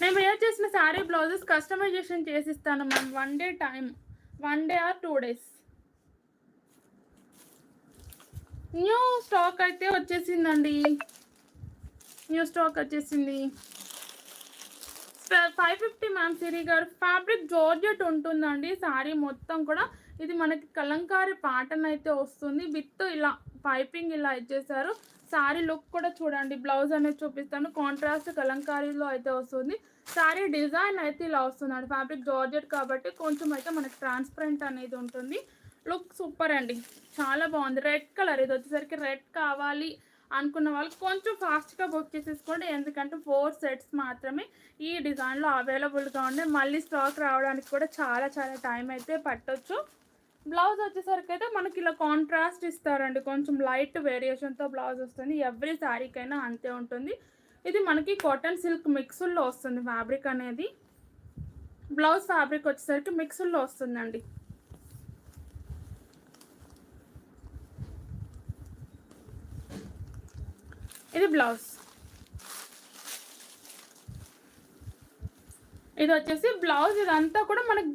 నేను వేర్ చేసిన శారీ బ్లౌజెస్ కస్టమైజేషన్ చేసిస్తాను ma'am. 1 day time, 1 day or 2 days. New stock అయితే వచ్చేసిందండి, న్యూ స్టాక్ వచ్చేసింది. 550 మ్యామ్ సిరి గారు. ఫ్యాబ్రిక్ జార్జెట్ ఉంటుందండి శారీ మొత్తం కూడా. ఇది మనకి కలంకారీ ప్యాటర్న్ అయితే వస్తుంది, విత్ ఇలా పైపింగ్ ఇలా ఇచ్చేసారు. శారీ లుక్ కూడా చూడండి. బ్లౌజ్ అనేది చూపిస్తాను, కాంట్రాస్ట్ కలంకారీలో అయితే వస్తుంది. శారీ డిజైన్ అయితే ఇలా వస్తుందండి. ఫ్యాబ్రిక్ జార్జెట్ కాబట్టి కొంచెం అయితే మనకి ట్రాన్స్పరెంట్ అనేది ఉంటుంది. లుక్ సూపర్ అండి, చాలా బాగుంది. రెడ్ కలర్, ఇది వచ్చేసరికి రెడ్ కావాలి అనుకున్న వాళ్ళు కొంచెం ఫాస్ట్గా బుక్ చేసేసుకోండి. ఎందుకంటే 4 సెట్స్ మాత్రమే ఈ డిజైన్లో అవైలబుల్గా ఉన్నాయి. మళ్ళీ స్టాక్ రావడానికి కూడా చాలా టైం అయితే పట్టొచ్చు. బ్లౌజ్ వచ్చేసరికి అయితే మనకి ఇలా కాంట్రాస్ట్ ఇస్తారండి. కొంచెం లైట్ వేరియేషన్తో బ్లౌజ్ వస్తుంది. ఎవ్రీ శారీకైనా అంతే ఉంటుంది. ఇది మనకి కాటన్ సిల్క్ మిక్సుల్లో వస్తుంది ఫ్యాబ్రిక్ అనేది. బ్లౌజ్ ఫ్యాబ్రిక్ వచ్చేసరికి మిక్సుల్లో వస్తుందండి. ఇది బ్లౌజ్. ఇది వచ్చేసి బ్లౌజ్. ఇదంతా కూడా మనకి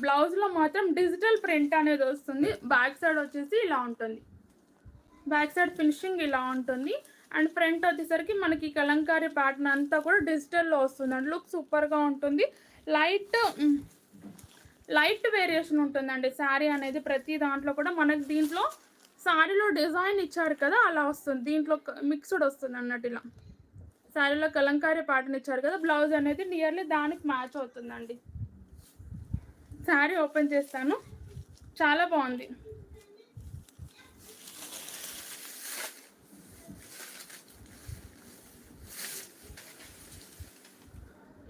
బ్లౌజ్లో మాత్రం డిజిటల్ ప్రింట్ అనేది వస్తుంది. బ్యాక్ సైడ్ వచ్చేసి ఇలా ఉంటుంది. బ్యాక్ సైడ్ ఫినిషింగ్ ఇలా ఉంటుంది. అండ్ ఫ్రంట్ వచ్చేసరికి మనకి కలంకారీ ప్యాటర్న్ అంతా కూడా డిజిటల్లో వస్తుందండి. లుక్ సూపర్గా ఉంటుంది. లైట్ వేరియేషన్ ఉంటుందండి శారీ అనేది. ప్రతి దాంట్లో కూడా మనకి దీంట్లో శారీలో డిజైన్ ఇచ్చారు కదా, అలా వస్తుంది. దీంట్లో మిక్స్డ్ వస్తుంది అన్నట్టు. ఇలా శారీలో కలంకారీ ప్యాటర్న్ ఇచ్చారు కదా, బ్లౌజ్ అనేది నియర్లీ దానికి మ్యాచ్ అవుతుందండి. శారీ ఓపెన్ చేస్తాను. చాలా బాగుంది.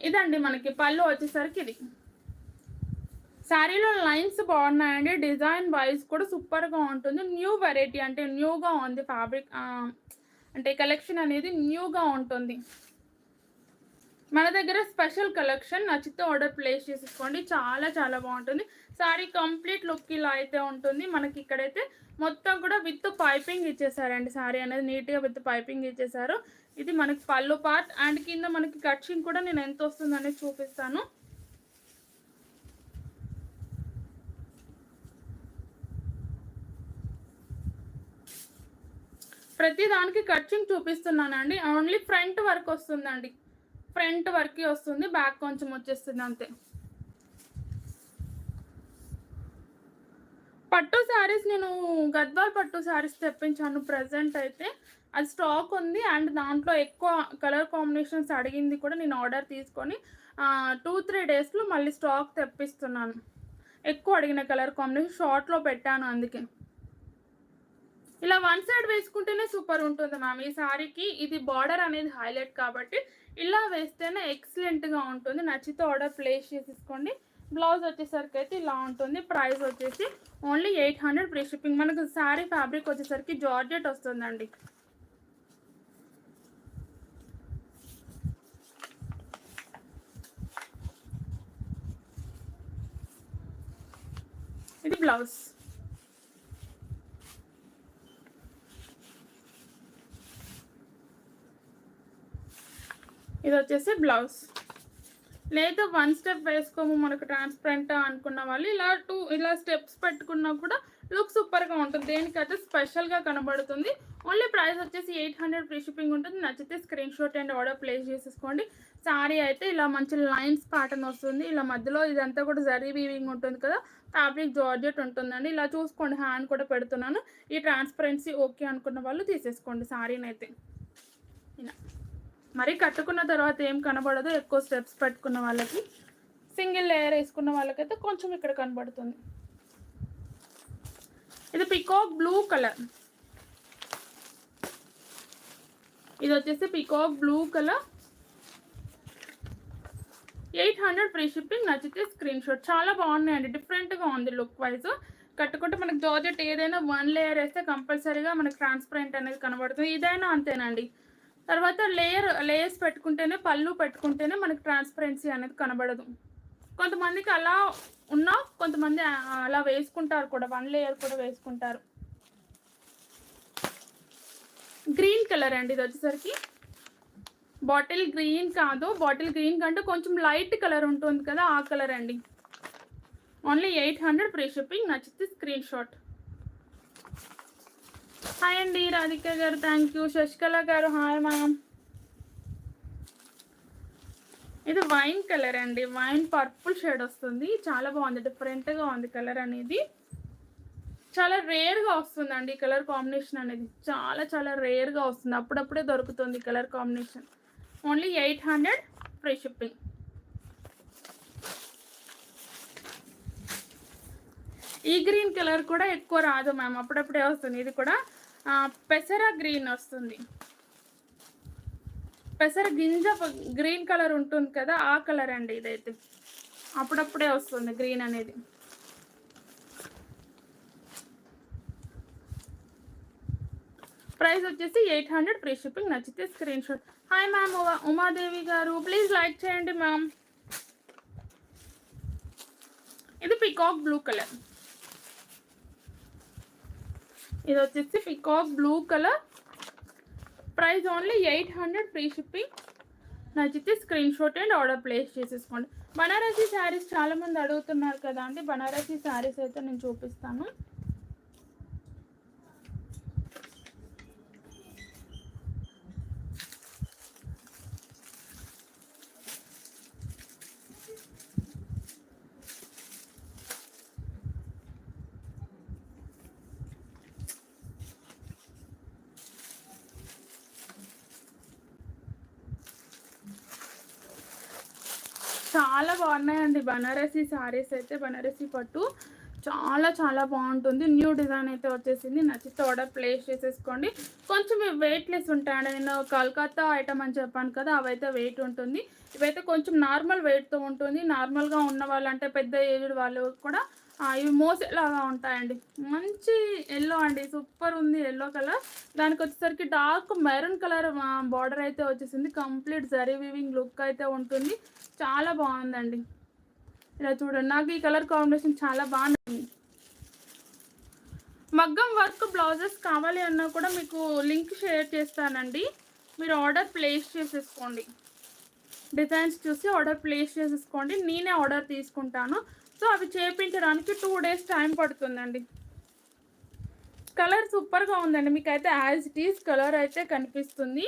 ఇదండి మనకి పళ్ళు వచ్చేసరికి ఇది. శారీలో లైన్స్ బాగున్నాయండి. డిజైన్ వైజ్ కూడా సూపర్గా ఉంటుంది. న్యూ వెరైటీ అంటే న్యూగా ఉంది ఫ్యాబ్రిక్, అంటే కలెక్షన్ అనేది న్యూగా ఉంటుంది. మన దగ్గర స్పెషల్ కలెక్షన్. నచ్చితే ఆర్డర్ ప్లేస్ చేసేసుకోండి. చాలా బాగుంటుంది. శారీ కంప్లీట్ లుక్ ఇలా అయితే ఉంటుంది. మనకి ఇక్కడైతే మొత్తం కూడా విత్ పైపింగ్ ఇచ్చేసారండి. శారీ అనేది నీట్గా విత్ పైపింగ్ ఇచ్చేసారు. ఇది మనకి పళ్ళు పార్ట్. అండ్ కింద మనకి కట్చింగ్ కూడా నేను ఎంత వస్తుందనేది చూపిస్తాను. ప్రతి దానికి కట్చింగ్ చూపిస్తున్నానండి. ఓన్లీ ఫ్రంట్ వర్క్ వస్తుందండి. ఫ్రంట్ వర్క్ వస్తుంది. బ్యాక్ కొంచెం వచ్చేస్తుంది అంతే. పట్టు శారీస్ నేను గద్వాల్ పట్టు శారీస్ తెప్పించాను. ప్రజెంట్ అయితే అది స్టాక్ ఉంది. అండ్ దాంట్లో ఎక్కువ కలర్ కాంబినేషన్స్ అడిగింది కూడా నేను ఆర్డర్ తీసుకొని 2-3 డేస్లో మళ్ళీ స్టాక్ తెప్పిస్తున్నాను. ఎక్కువ అడిగిన కలర్ కాంబినేషన్ షార్ట్లో పెట్టాను. అందుకే ఇలా వన్ సైడ్ వేసుకుంటేనే సూపర్ ఉంటుంది మ్యామ్ ఈ శారీకి. ఇది బార్డర్ అనేది హైలైట్ కాబట్టి ఇలా వేస్తేనే ఎక్సలెంట్గా ఉంటుంది. నచ్చితే ఆర్డర్ ప్లేస్ చేసేసుకోండి. బ్లౌజ్ వచ్చేసరికి అయితే ఇలా ఉంటుంది. ప్రైస్ వచ్చేసి ఓన్లీ 800 ఫ్రీ షిప్పింగ్. మనకు శారీ ఫ్యాబ్రిక్ వచ్చేసరికి జార్జెట్ వస్తుందండి. ఇది బ్లౌజ్. ఇది వచ్చేసి బ్లౌజ్. లేదా 1 స్టెప్ వేసుకోము మనకు ట్రాన్స్పరెంట్ అనుకున్న వాళ్ళు ఇలా స్టెప్స్ పెట్టుకున్నా కూడా లుక్ సూపర్గా ఉంటుంది. దేనికైతే స్పెషల్గా కనబడుతుంది. ఓన్లీ ప్రైస్ వచ్చేసి 800 ఫ్రీ షిప్పింగ్ ఉంటుంది. నచ్చితే screenshot and order place చేసేసుకోండి. శారీ అయితే ఇలా మంచి లైన్స్ ప్యాటర్న్ వస్తుంది. ఇలా మధ్యలో ఇదంతా కూడా జరీ వీవింగ్ ఉంటుంది కదా, ఫ్యాబ్రిక్ జార్జెట్ ఉంటుందండి. ఇలా చూసుకోండి. హ్యాండ్ కూడా పెడుతున్నాను. ఈ ట్రాన్స్పరెన్సీ ఓకే అనుకున్న వాళ్ళు తీసేసుకోండి శారీని అయితే. ఇలా మరి కట్టుకున్న తర్వాత ఏం కనబడదు. ఎక్కువ స్టెప్స్ పెట్టుకున్న వాళ్ళకి, సింగిల్ లేయర్ వేసుకున్న వాళ్ళకైతే కొంచెం ఇక్కడ కనబడుతుంది. ఇది పికాక్ బ్లూ కలర్. ఇది వచ్చేసి peacock blue colour. 800 free shipping. నచ్చితే స్క్రీన్ షాట్. చాలా బాగున్నాయండి. డిఫరెంట్గా ఉంది లుక్ వైజ్. కట్టుకుంటే మనకు జార్జెట్ ఏదైనా 1 లేయర్ వేస్తే కంపల్సరీగా మనకు ట్రాన్స్పరెంట్ అనేది కనబడుతుంది. ఇదైనా అంతేనండి. తర్వాత లేయర్స్ పెట్టుకుంటేనే, పళ్ళు పెట్టుకుంటేనే మనకి ట్రాన్స్పరెన్సీ అనేది కనబడదు. కొంతమందికి అలా ఉన్నా కొంతమంది అలా వేసుకుంటారు కూడా. 1 లేయర్ కూడా వేసుకుంటారు. గ్రీన్ కలర్ అండి. ఇది వచ్చేసరికి బాటిల్ గ్రీన్ కాదు, బాటిల్ గ్రీన్ కంటే కొంచెం లైట్ కలర్ ఉంటుంది కదా, ఆ కలర్ అండి. Only 800 free shipping. నచ్చితే స్క్రీన్ షాట్. హాయ్ అండి రాధిక గారు, థ్యాంక్ యూ. శశికళ గారు హాయ్ మ్యామ్. ఇది వైన్ కలర్ అండి. వైన్ పర్పుల్ షేడ్ వస్తుంది. చాలా బాగుంది. డిఫరెంట్గా ఉంది కలర్ అనేది. చాలా రేర్గా వస్తుందండి ఈ కలర్ కాంబినేషన్ అనేది. చాలా రేర్గా వస్తుంది. అప్పుడప్పుడే దొరుకుతుంది colour combination. Only 800 free shipping. ఈ గ్రీన్ కలర్ కూడా ఎక్కువ రాదు మ్యామ్, అప్పుడప్పుడే వస్తుంది. ఇది కూడా పెసర గ్రీన్ వస్తుంది. పెసర గింజ గ్రీన్ కలర్ ఉంటుంది కదా, ఆ కలర్ అండి ఇదైతే. అప్పుడప్పుడే వస్తుంది గ్రీన్ అనేది. ప్రైస్ వచ్చేసి 800 ఫ్రీ షిప్పింగ్. నచ్చితే screenshot. Hi ma'am, Umadevi గారు, ప్లీజ్ లైక్ చేయండి మ్యామ్. ఇది పికాక్ బ్లూ కలర్. ఇది వచ్చేసి peacock blue colour. Price only 800 free shipping. నచ్చితే screenshot and order place చేసేసుకోండి. బనారసీ శారీస్ చాలా మంది అడుగుతున్నారు కదా అండి. బనారసీ శారీస్ అయితే నేను చూపిస్తాను. చాలా బాగున్నాయండి బనారసీ శారీస్ అయితే. బనారసీ పట్టు చాలా చాలా బాగుంటుంది. న్యూ డిజైన్ అయితే వచ్చేసింది. నచ్చితే ఆర్డర్ ప్లేస్ చేసేసుకోండి. కొంచెం వెయిట్లెస్ ఉంటాయండి. నేను కలకత్తా ఐటమ్ అని చెప్పాను కదా, అవైతే వెయిట్ ఉంటుంది. ఇవైతే కొంచెం నార్మల్ వెయిట్తో ఉంటుంది. నార్మల్గా ఉన్న వాళ్ళు అంటే పెద్ద ఏజ్డ్ వాళ్ళు కూడా ఇవి మోసేలాగా ఉంటాయండి. మంచి ఎల్లో అండి, సూపర్ ఉంది ఎల్లో కలర్. దానికి వచ్చేసరికి డార్క్ మెరూన్ కలర్ బార్డర్ అయితే వచ్చేసింది. కంప్లీట్ జరీ వీవింగ్ లుక్ అయితే ఉంటుంది. చాలా బాగుందండి. ఇలా చూడండి, నాకు ఈ కలర్ కాంబినేషన్ చాలా బాగుంది. మగ్గం వర్క్ బ్లౌజెస్ కావాలి అన్నా కూడా మీకు లింక్ షేర్ చేస్తానండి. మీరు ఆర్డర్ ప్లేస్ చేసేసుకోండి. డిజైన్స్ చూసి ఆర్డర్ ప్లేస్ చేసేసుకోండి. నేనే ఆర్డర్ తీసుకుంటాను. సో అవి చేయించడానికి 2 days టైం పడుతుందండి. కలర్ సూపర్గా ఉందండి. మీకైతే యాజ్ ఇట్ ఈస్ కలర్ అయితే కనిపిస్తుంది.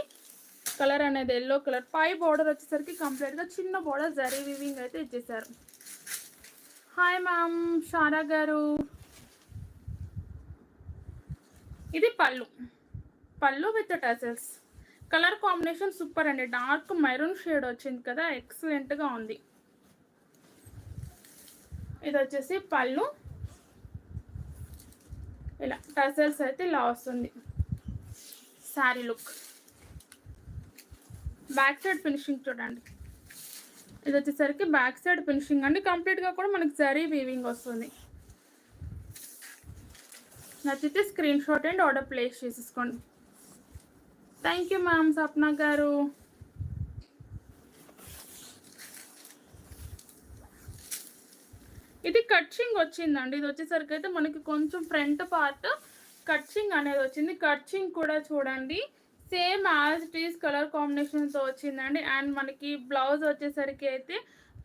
కలర్ అనేది ఎల్లో కలర్. పై బోర్డర్ వచ్చేసరికి కంప్లీట్గా చిన్న బోర్డర్ జరీ వీవింగ్ అయితే ఇచ్చేసారు. హాయ్ మ్యామ్ షారా గారు. ఇది పళ్ళు with tassels. Colour combination super అండి. డార్క్ మెరూన్ షేడ్ వచ్చింది కదా, ఎక్సలెంట్గా ఉంది. ఇది వచ్చేసి పళ్ళు. ఇలా టసల్స్ అయితే ఇలా వస్తుంది sari look. Back side finishing చూడండి. ఇది వచ్చేసరికి బ్యాక్ సైడ్ ఫినిషింగ్ అండి. కంప్లీట్గా కూడా మనకి జరీ వీవింగ్ వస్తుంది. నచ్చితే screenshot and order place చేసేసుకోండి. థ్యాంక్ యూ మ్యామ్ సప్నా గారు. ఇది కట్చింగ్ వచ్చిందండి. ఇది వచ్చేసరికి అయితే మనకి కొంచెం ఫ్రంట్ పార్ట్ కట్చింగ్ అనేది వచ్చింది. కట్చింగ్ కూడా చూడండి same as it is colour కాంబినేషన్తో వచ్చిందండి. అండ్ మనకి బ్లౌజ్ వచ్చేసరికి అయితే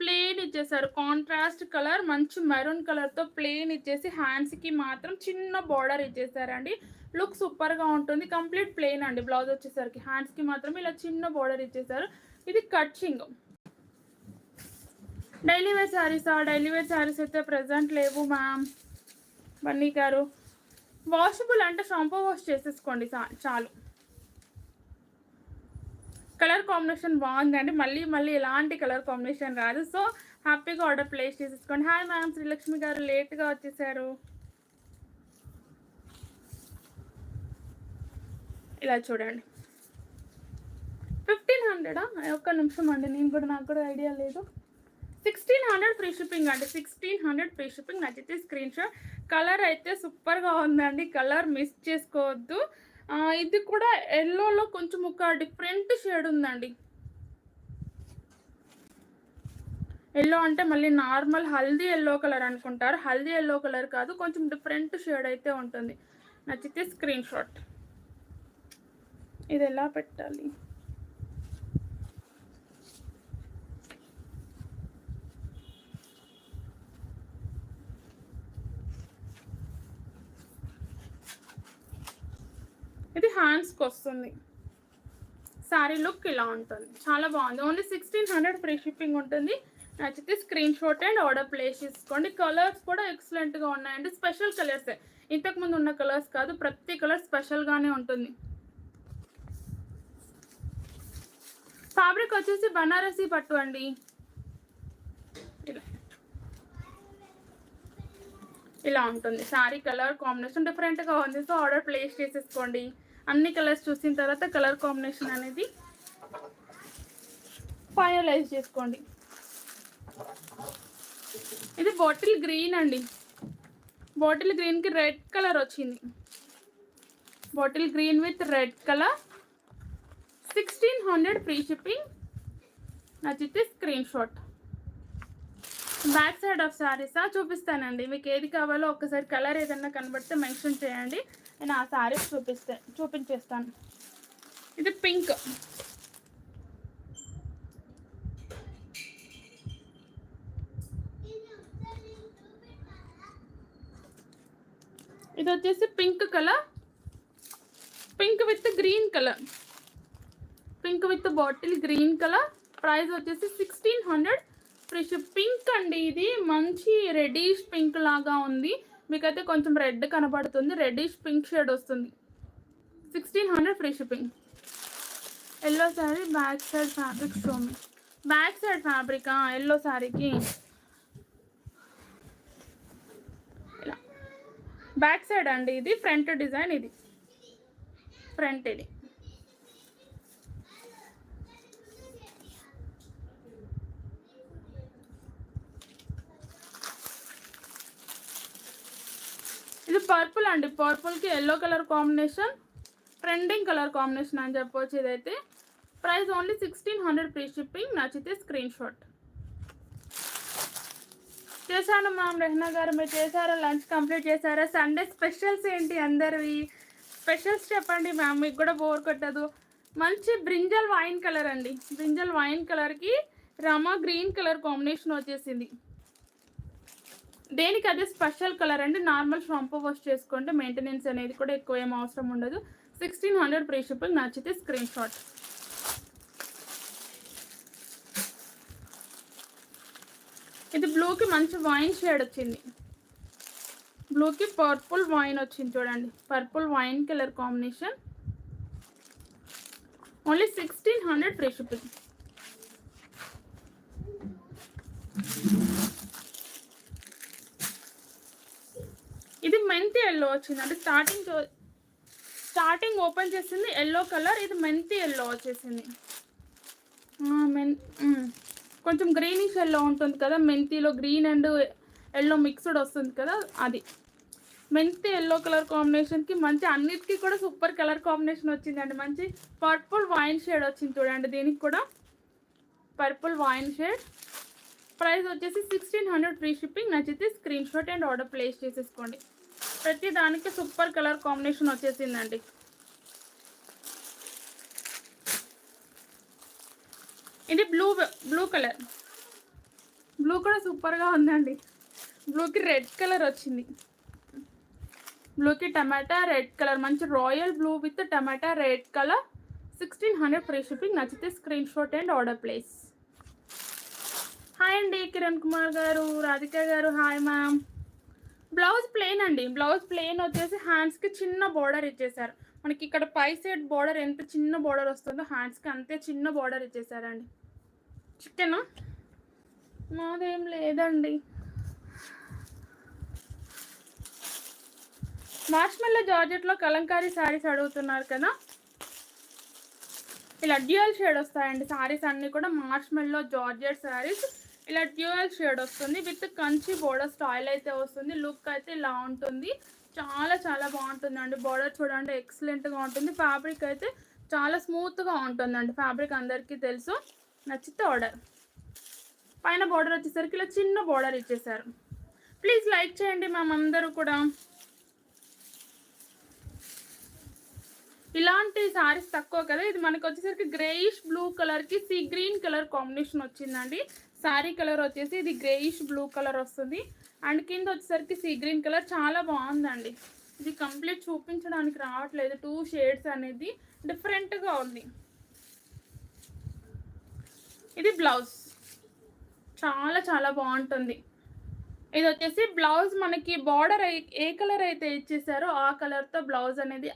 ప్లెయిన్ ఇచ్చేసారు. కాంట్రాస్ట్ కలర్ మంచి మెరూన్ కలర్తో ప్లెయిన్ ఇచ్చేసి హ్యాండ్స్కి మాత్రం చిన్న బార్డర్ ఇచ్చేసారండి. లుక్ సూపర్గా ఉంటుంది. కంప్లీట్ ప్లెయిన్ అండి బ్లౌజ్ వచ్చేసరికి. హ్యాండ్స్కి మాత్రం ఇలా చిన్న బార్డర్ ఇచ్చేసారు. ఇది కట్చింగ్. డైలీ వేర్ శారీసా? డైలీ వేర్ శారీస్ అయితే ప్రజెంట్ లేవు మ్యామ్. బన్నీ గారు వాషబుల్ అంటే షాంపూ వాష్ చేసేసుకోండి చాలు. కలర్ కాంబినేషన్ బాగుందండి. మళ్ళీ ఎలాంటి కలర్ కాంబినేషన్ రాదు. సో హ్యాపీగా ఆర్డర్ ప్లేస్ చేసేసుకోండి. హాయ్ మ్యామ్ శ్రీలక్ష్మి గారు, లేట్గా వచ్చేసారు. ఇలా చూడండి 1500. ఒక్క నిమిషం అండి, నాకు కూడా ఐడియా లేదు. 1600 ఫ్రీ షిప్పింగ్ అండి. 1600 ఫ్రీ షిప్పింగ్. నచ్చితే స్క్రీన్ షాట్. కలర్ అయితే సూపర్గా ఉందండి. కలర్ మిస్ చేసుకోవద్దు. ఇది కూడా ఎల్లోలో కొంచెం ఒక డిఫరెంట్ షేడ్ ఉందండి. ఎల్లో అంటే మళ్ళీ నార్మల్ హల్దీ ఎల్లో కలర్ అనుకుంటారు. హల్దీ ఎల్లో కలర్ కాదు, కొంచెం డిఫరెంట్ షేడ్ అయితే ఉంటుంది. నచ్చితే స్క్రీన్ షాట్. ఇది ఎలా పెట్టాలి? ఇది హ్యాండ్స్కి వస్తుంది. శారీ లుక్ ఇలా ఉంటుంది. చాలా బాగుంది. ఓన్లీ 1600 ఫ్రీ షిప్పింగ్ ఉంటుంది. నచ్చితే screenshot and order place చేసుకోండి. కలర్స్ కూడా ఎక్సలెంట్గా ఉన్నాయండి. స్పెషల్ కలర్సే, ఇంతకుముందు ఉన్న కలర్స్ కాదు. ప్రతి కలర్ స్పెషల్గానే ఉంటుంది. ఫ్యాబ్రిక్ వచ్చేసి బనారసీ పట్టు అండి. ఇలా ఇలా ఉంటుంది శారీ కలర్ కాంబినేషన్ డిఫరెంట్గా ఉంది. సో ఆర్డర్ ప్లేస్ చేసేసుకోండి. అన్ని కలర్స్ చూసిన తర్వాత కలర్ కాంబినేషన్ అనేది ఫైనలైజ్ చేసుకోండి. ఇది బాటిల్ గ్రీన్ అండి. బాటిల్ గ్రీన్కి రెడ్ కలర్ వచ్చింది. Bottle green with red colour 1600 free shipping. నచ్చితే screenshot. Back side of శారీసా చూపిస్తానండి. మీకు ఏది కావాలో ఒకసారి కలర్ ఏదన్నా కనబడితే మెన్షన్ చేయండి. నేను ఆ శారీస్ చూపించేస్తాను. ఇది పింక్. ఇది వచ్చేసి pink colour, pink with green colour, pink with bottle green colour. Price వచ్చేసి 1600 ఫ్రీ షిప్. పింక్ అండి, ఇది మంచి రెడ్డిష్ పింక్ లాగా ఉంది. మీకైతే కొంచెం రెడ్ కనబడుతుంది, రెడ్డిష్ పింక్ షేడ్ వస్తుంది. 1600 free shipping. Yellow sari back side fabric Xiaomi. Back side fabric yellow శారీకి ఇలా బ్యాక్ సైడ్ అండి. ఇది ఫ్రంట్ డిజైన్, ఇది ఫ్రంట్. ఇది ఇది పర్పుల్ అండి. పర్పుల్కి yellow colour combination, trending colour combination అని చెప్పవచ్చు. ఇదైతే ప్రైస్ ఓన్లీ 1600 ఫ్రీ షిప్పింగ్. నచ్చితే స్క్రీన్ షాట్. చేశాను మ్యామ్. రెహనా గారు మీరు చేశారా? లంచ్ కంప్లీట్ చేశారా? సండే స్పెషల్స్ ఏంటి అందరివి? స్పెషల్స్ చెప్పండి మ్యామ్, మీకు కూడా బోర్ కొట్టదు. మంచి బ్రింజల్ వైన్ కలర్ అండి. బ్రింజల్ వైన్ కలర్కి రమా గ్రీన్ కలర్ కాంబినేషన్ వచ్చేసింది. దేనికి అదే స్పెషల్ కలర్ అండి. నార్మల్ షాంపూ వాష్ చేసుకోండి, మెయింటెనెన్స్ అనేది కూడా ఎక్కువ ఏం అవసరం ఉండదు. 1600 ఫ్రీ షిప్పింగ్. నచ్చితే స్క్రీన్ షాట్. ఇది బ్లూకి మంచి వైన్ షేడ్ వచ్చింది. బ్లూకి పర్పుల్ వైన్ వచ్చింది చూడండి. Purple wine colour combination. Only 1600 free shipping. ఇది మెంతి ఎల్లో వచ్చింది అంటే స్టార్టింగ్ ఓపెన్ చేసింది ఎల్లో కలర్. ఇది మెంతి ఎల్లో వచ్చేసింది. కొంచెం గ్రీనిష్ ఎల్లో ఉంటుంది కదా, మెంతిలో గ్రీన్ అండ్ ఎల్లో మిక్స్డ్ వస్తుంది కదా, అది మెంతి ఎల్లో కలర్ కాంబినేషన్కి మంచి అన్నిటికీ కూడా సూపర్ కలర్ కాంబినేషన్ వచ్చిందండి. మంచి పర్పుల్ వైన్ షేడ్ వచ్చింది చూడండి. దీనికి కూడా పర్పుల్ వైన్ షేడ్. ప్రైస్ వచ్చేసి 1600 ఫ్రీ షిప్పింగ్. నచ్చితే screenshot and order place చేసేసుకోండి. ప్రతి దానికి సూపర్ కలర్ కాంబినేషన్ వచ్చేసిందండి. ఇది బ్లూ కలర్. బ్లూ కూడా సూపర్గా ఉందండి. బ్లూకి రెడ్ కలర్ వచ్చింది. బ్లూకి టమాటా రెడ్ కలర్, మంచి royal blue with tomato red colour. 1600 free shipping. నచ్చితే screenshot and order place. Hi అండి కిరణ్ కుమార్ గారు, రాధిక గారు, హాయ్ మ్యామ్. బ్లౌజ్ ప్లెయిన్ అండి. బ్లౌజ్ ప్లెయిన్ వచ్చేసి హ్యాండ్స్కి చిన్న బార్డర్ ఇచ్చేసారు. మనకి ఇక్కడ పై సైడ్ బార్డర్ ఎంత చిన్న బార్డర్ వస్తుందో హ్యాండ్స్కి అంతే చిన్న బార్డర్ ఇచ్చేసారండి. చికెనా? మాదేం లేదండి. మార్ష్మెల్లో జార్జెట్లో కలంకారీ శారీస్ అడుగుతున్నారు కదా, ఇలా డ్యూయల్ షేడ్ వస్తాయండి శారీస్ అన్నీ కూడా. మార్ష్మెల్లో జార్జెట్ శారీస్ ఇలా డ్యూయల్ షేడ్ వస్తుంది విత్ కంచి బోర్డర్ స్టైల్ అయితే వస్తుంది. లుక్ అయితే ఇలా ఉంటుంది. చాలా చాలా బాగుంటుందండి. బార్డర్ చూడండి ఎక్సలెంట్గా ఉంటుంది. ఫ్యాబ్రిక్ అయితే చాలా స్మూత్గా ఉంటుందండి. ఫ్యాబ్రిక్ అందరికీ తెలుసు. నచ్చితే ఆర్డర్. పైన బార్డర్ వచ్చేసరికి ఇలా చిన్న బార్డర్ ఇచ్చేసారు. ప్లీజ్ లైక్ చేయండి మ్యామ్ అందరూ కూడా. ఇలాంటి శారీస్ తక్కువ కదా. ఇది మనకు వచ్చేసరికి గ్రేయిష్ బ్లూ కలర్కి సీ గ్రీన్ కలర్ కాంబినేషన్ వచ్చిందండి. శారీ కలర్ వచ్చేసి ఇది గ్రేయిష్ బ్లూ కలర్ వస్తుంది అండ్ కింద వచ్చేసరికి సీ గ్రీన్ కలర్. చాలా బాగుందండి. ఇది కంప్లీట్ చూపించడానికి రావట్లేదు. 2 షేడ్స్ అనేది డిఫరెంట్గా ఉంది. ఇది బ్లౌజ్ చాలా చాలా బాగుంటుంది. ఇది వచ్చేసి బ్లౌజ్ మనకి బార్డర్ ఏ కలర్ అయితే ఇచ్చేసారో ఆ కలర్తో బ్లౌజ్ అనేది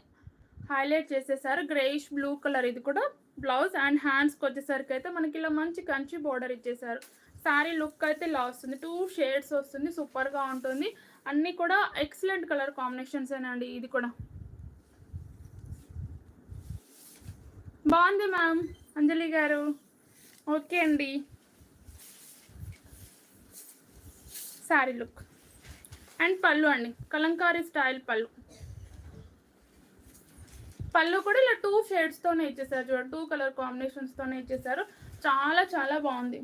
హైలైట్ చేసేసారు. గ్రేయిష్ బ్లూ కలర్ ఇది కూడా బ్లౌజ్. అండ్ హ్యాండ్స్కి వచ్చేసరికి అయితే మనకి ఇలా మంచి కంచి బార్డర్ ఇచ్చేసారు. శారీ లుక్ అయితే ఇలా వస్తుంది. 2 షేడ్స్ వస్తుంది. సూపర్గా ఉంటుంది. అన్నీ కూడా ఎక్సలెంట్ కలర్ కాంబినేషన్స్ అండి. ఇది కూడా బాగుంది మ్యామ్ అంజలి గారు. ఓకే అండి. శారీ లుక్ అండ్ పళ్ళు అండి, కలంకారీ స్టైల్ పళ్ళు. పళ్ళు కూడా ఇలా 2 షేడ్స్తోనే ఇచ్చేసారు చూడండి, 2 కలర్ కాంబినేషన్స్తోనే ఇచ్చేసారు. చాలా చాలా బాగుంది.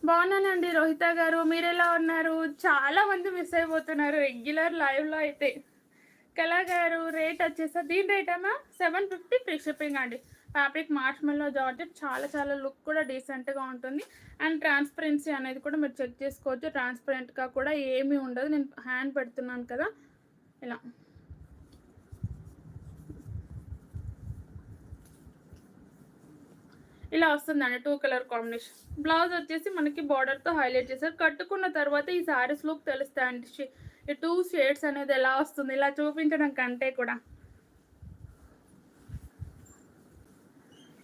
బాగున్నానండి రోహిత గారు, మీరు ఎలా ఉన్నారు? చాలా మంది మిస్ అయిపోతున్నారు రెగ్యులర్ లైవ్లో అయితే. కళా గారు రేట్ వచ్చేసా, దీని రేట్ అమ్మా 750 ఫ్రీ షిప్పింగ్ అండి. ఫ్యాబ్రిక్ మార్ష్మెల్లో జార్జెట్, చాలా చాలా లుక్ కూడా డీసెంట్గా ఉంటుంది. అండ్ ట్రాన్స్పరెన్సీ అనేది కూడా మీరు చెక్ చేసుకోవచ్చు. ట్రాన్స్పరెంట్గా కూడా ఏమీ ఉండదు. నేను హ్యాండ్ పెడుతున్నాను కదా ఇలా. ఇలా వస్తుందండి 2 కలర్ కాంబినేషన్. బ్లౌజ్ వచ్చేసి మనకి బార్డర్తో హైలైట్ చేశారు. కట్టుకున్న తర్వాత ఈ శారీస్ లుక్ తెలుస్తాయండి. ఈ 2 షేడ్స్ అనేది ఎలా వస్తుంది ఇలా చూపించడం కంటే కూడా.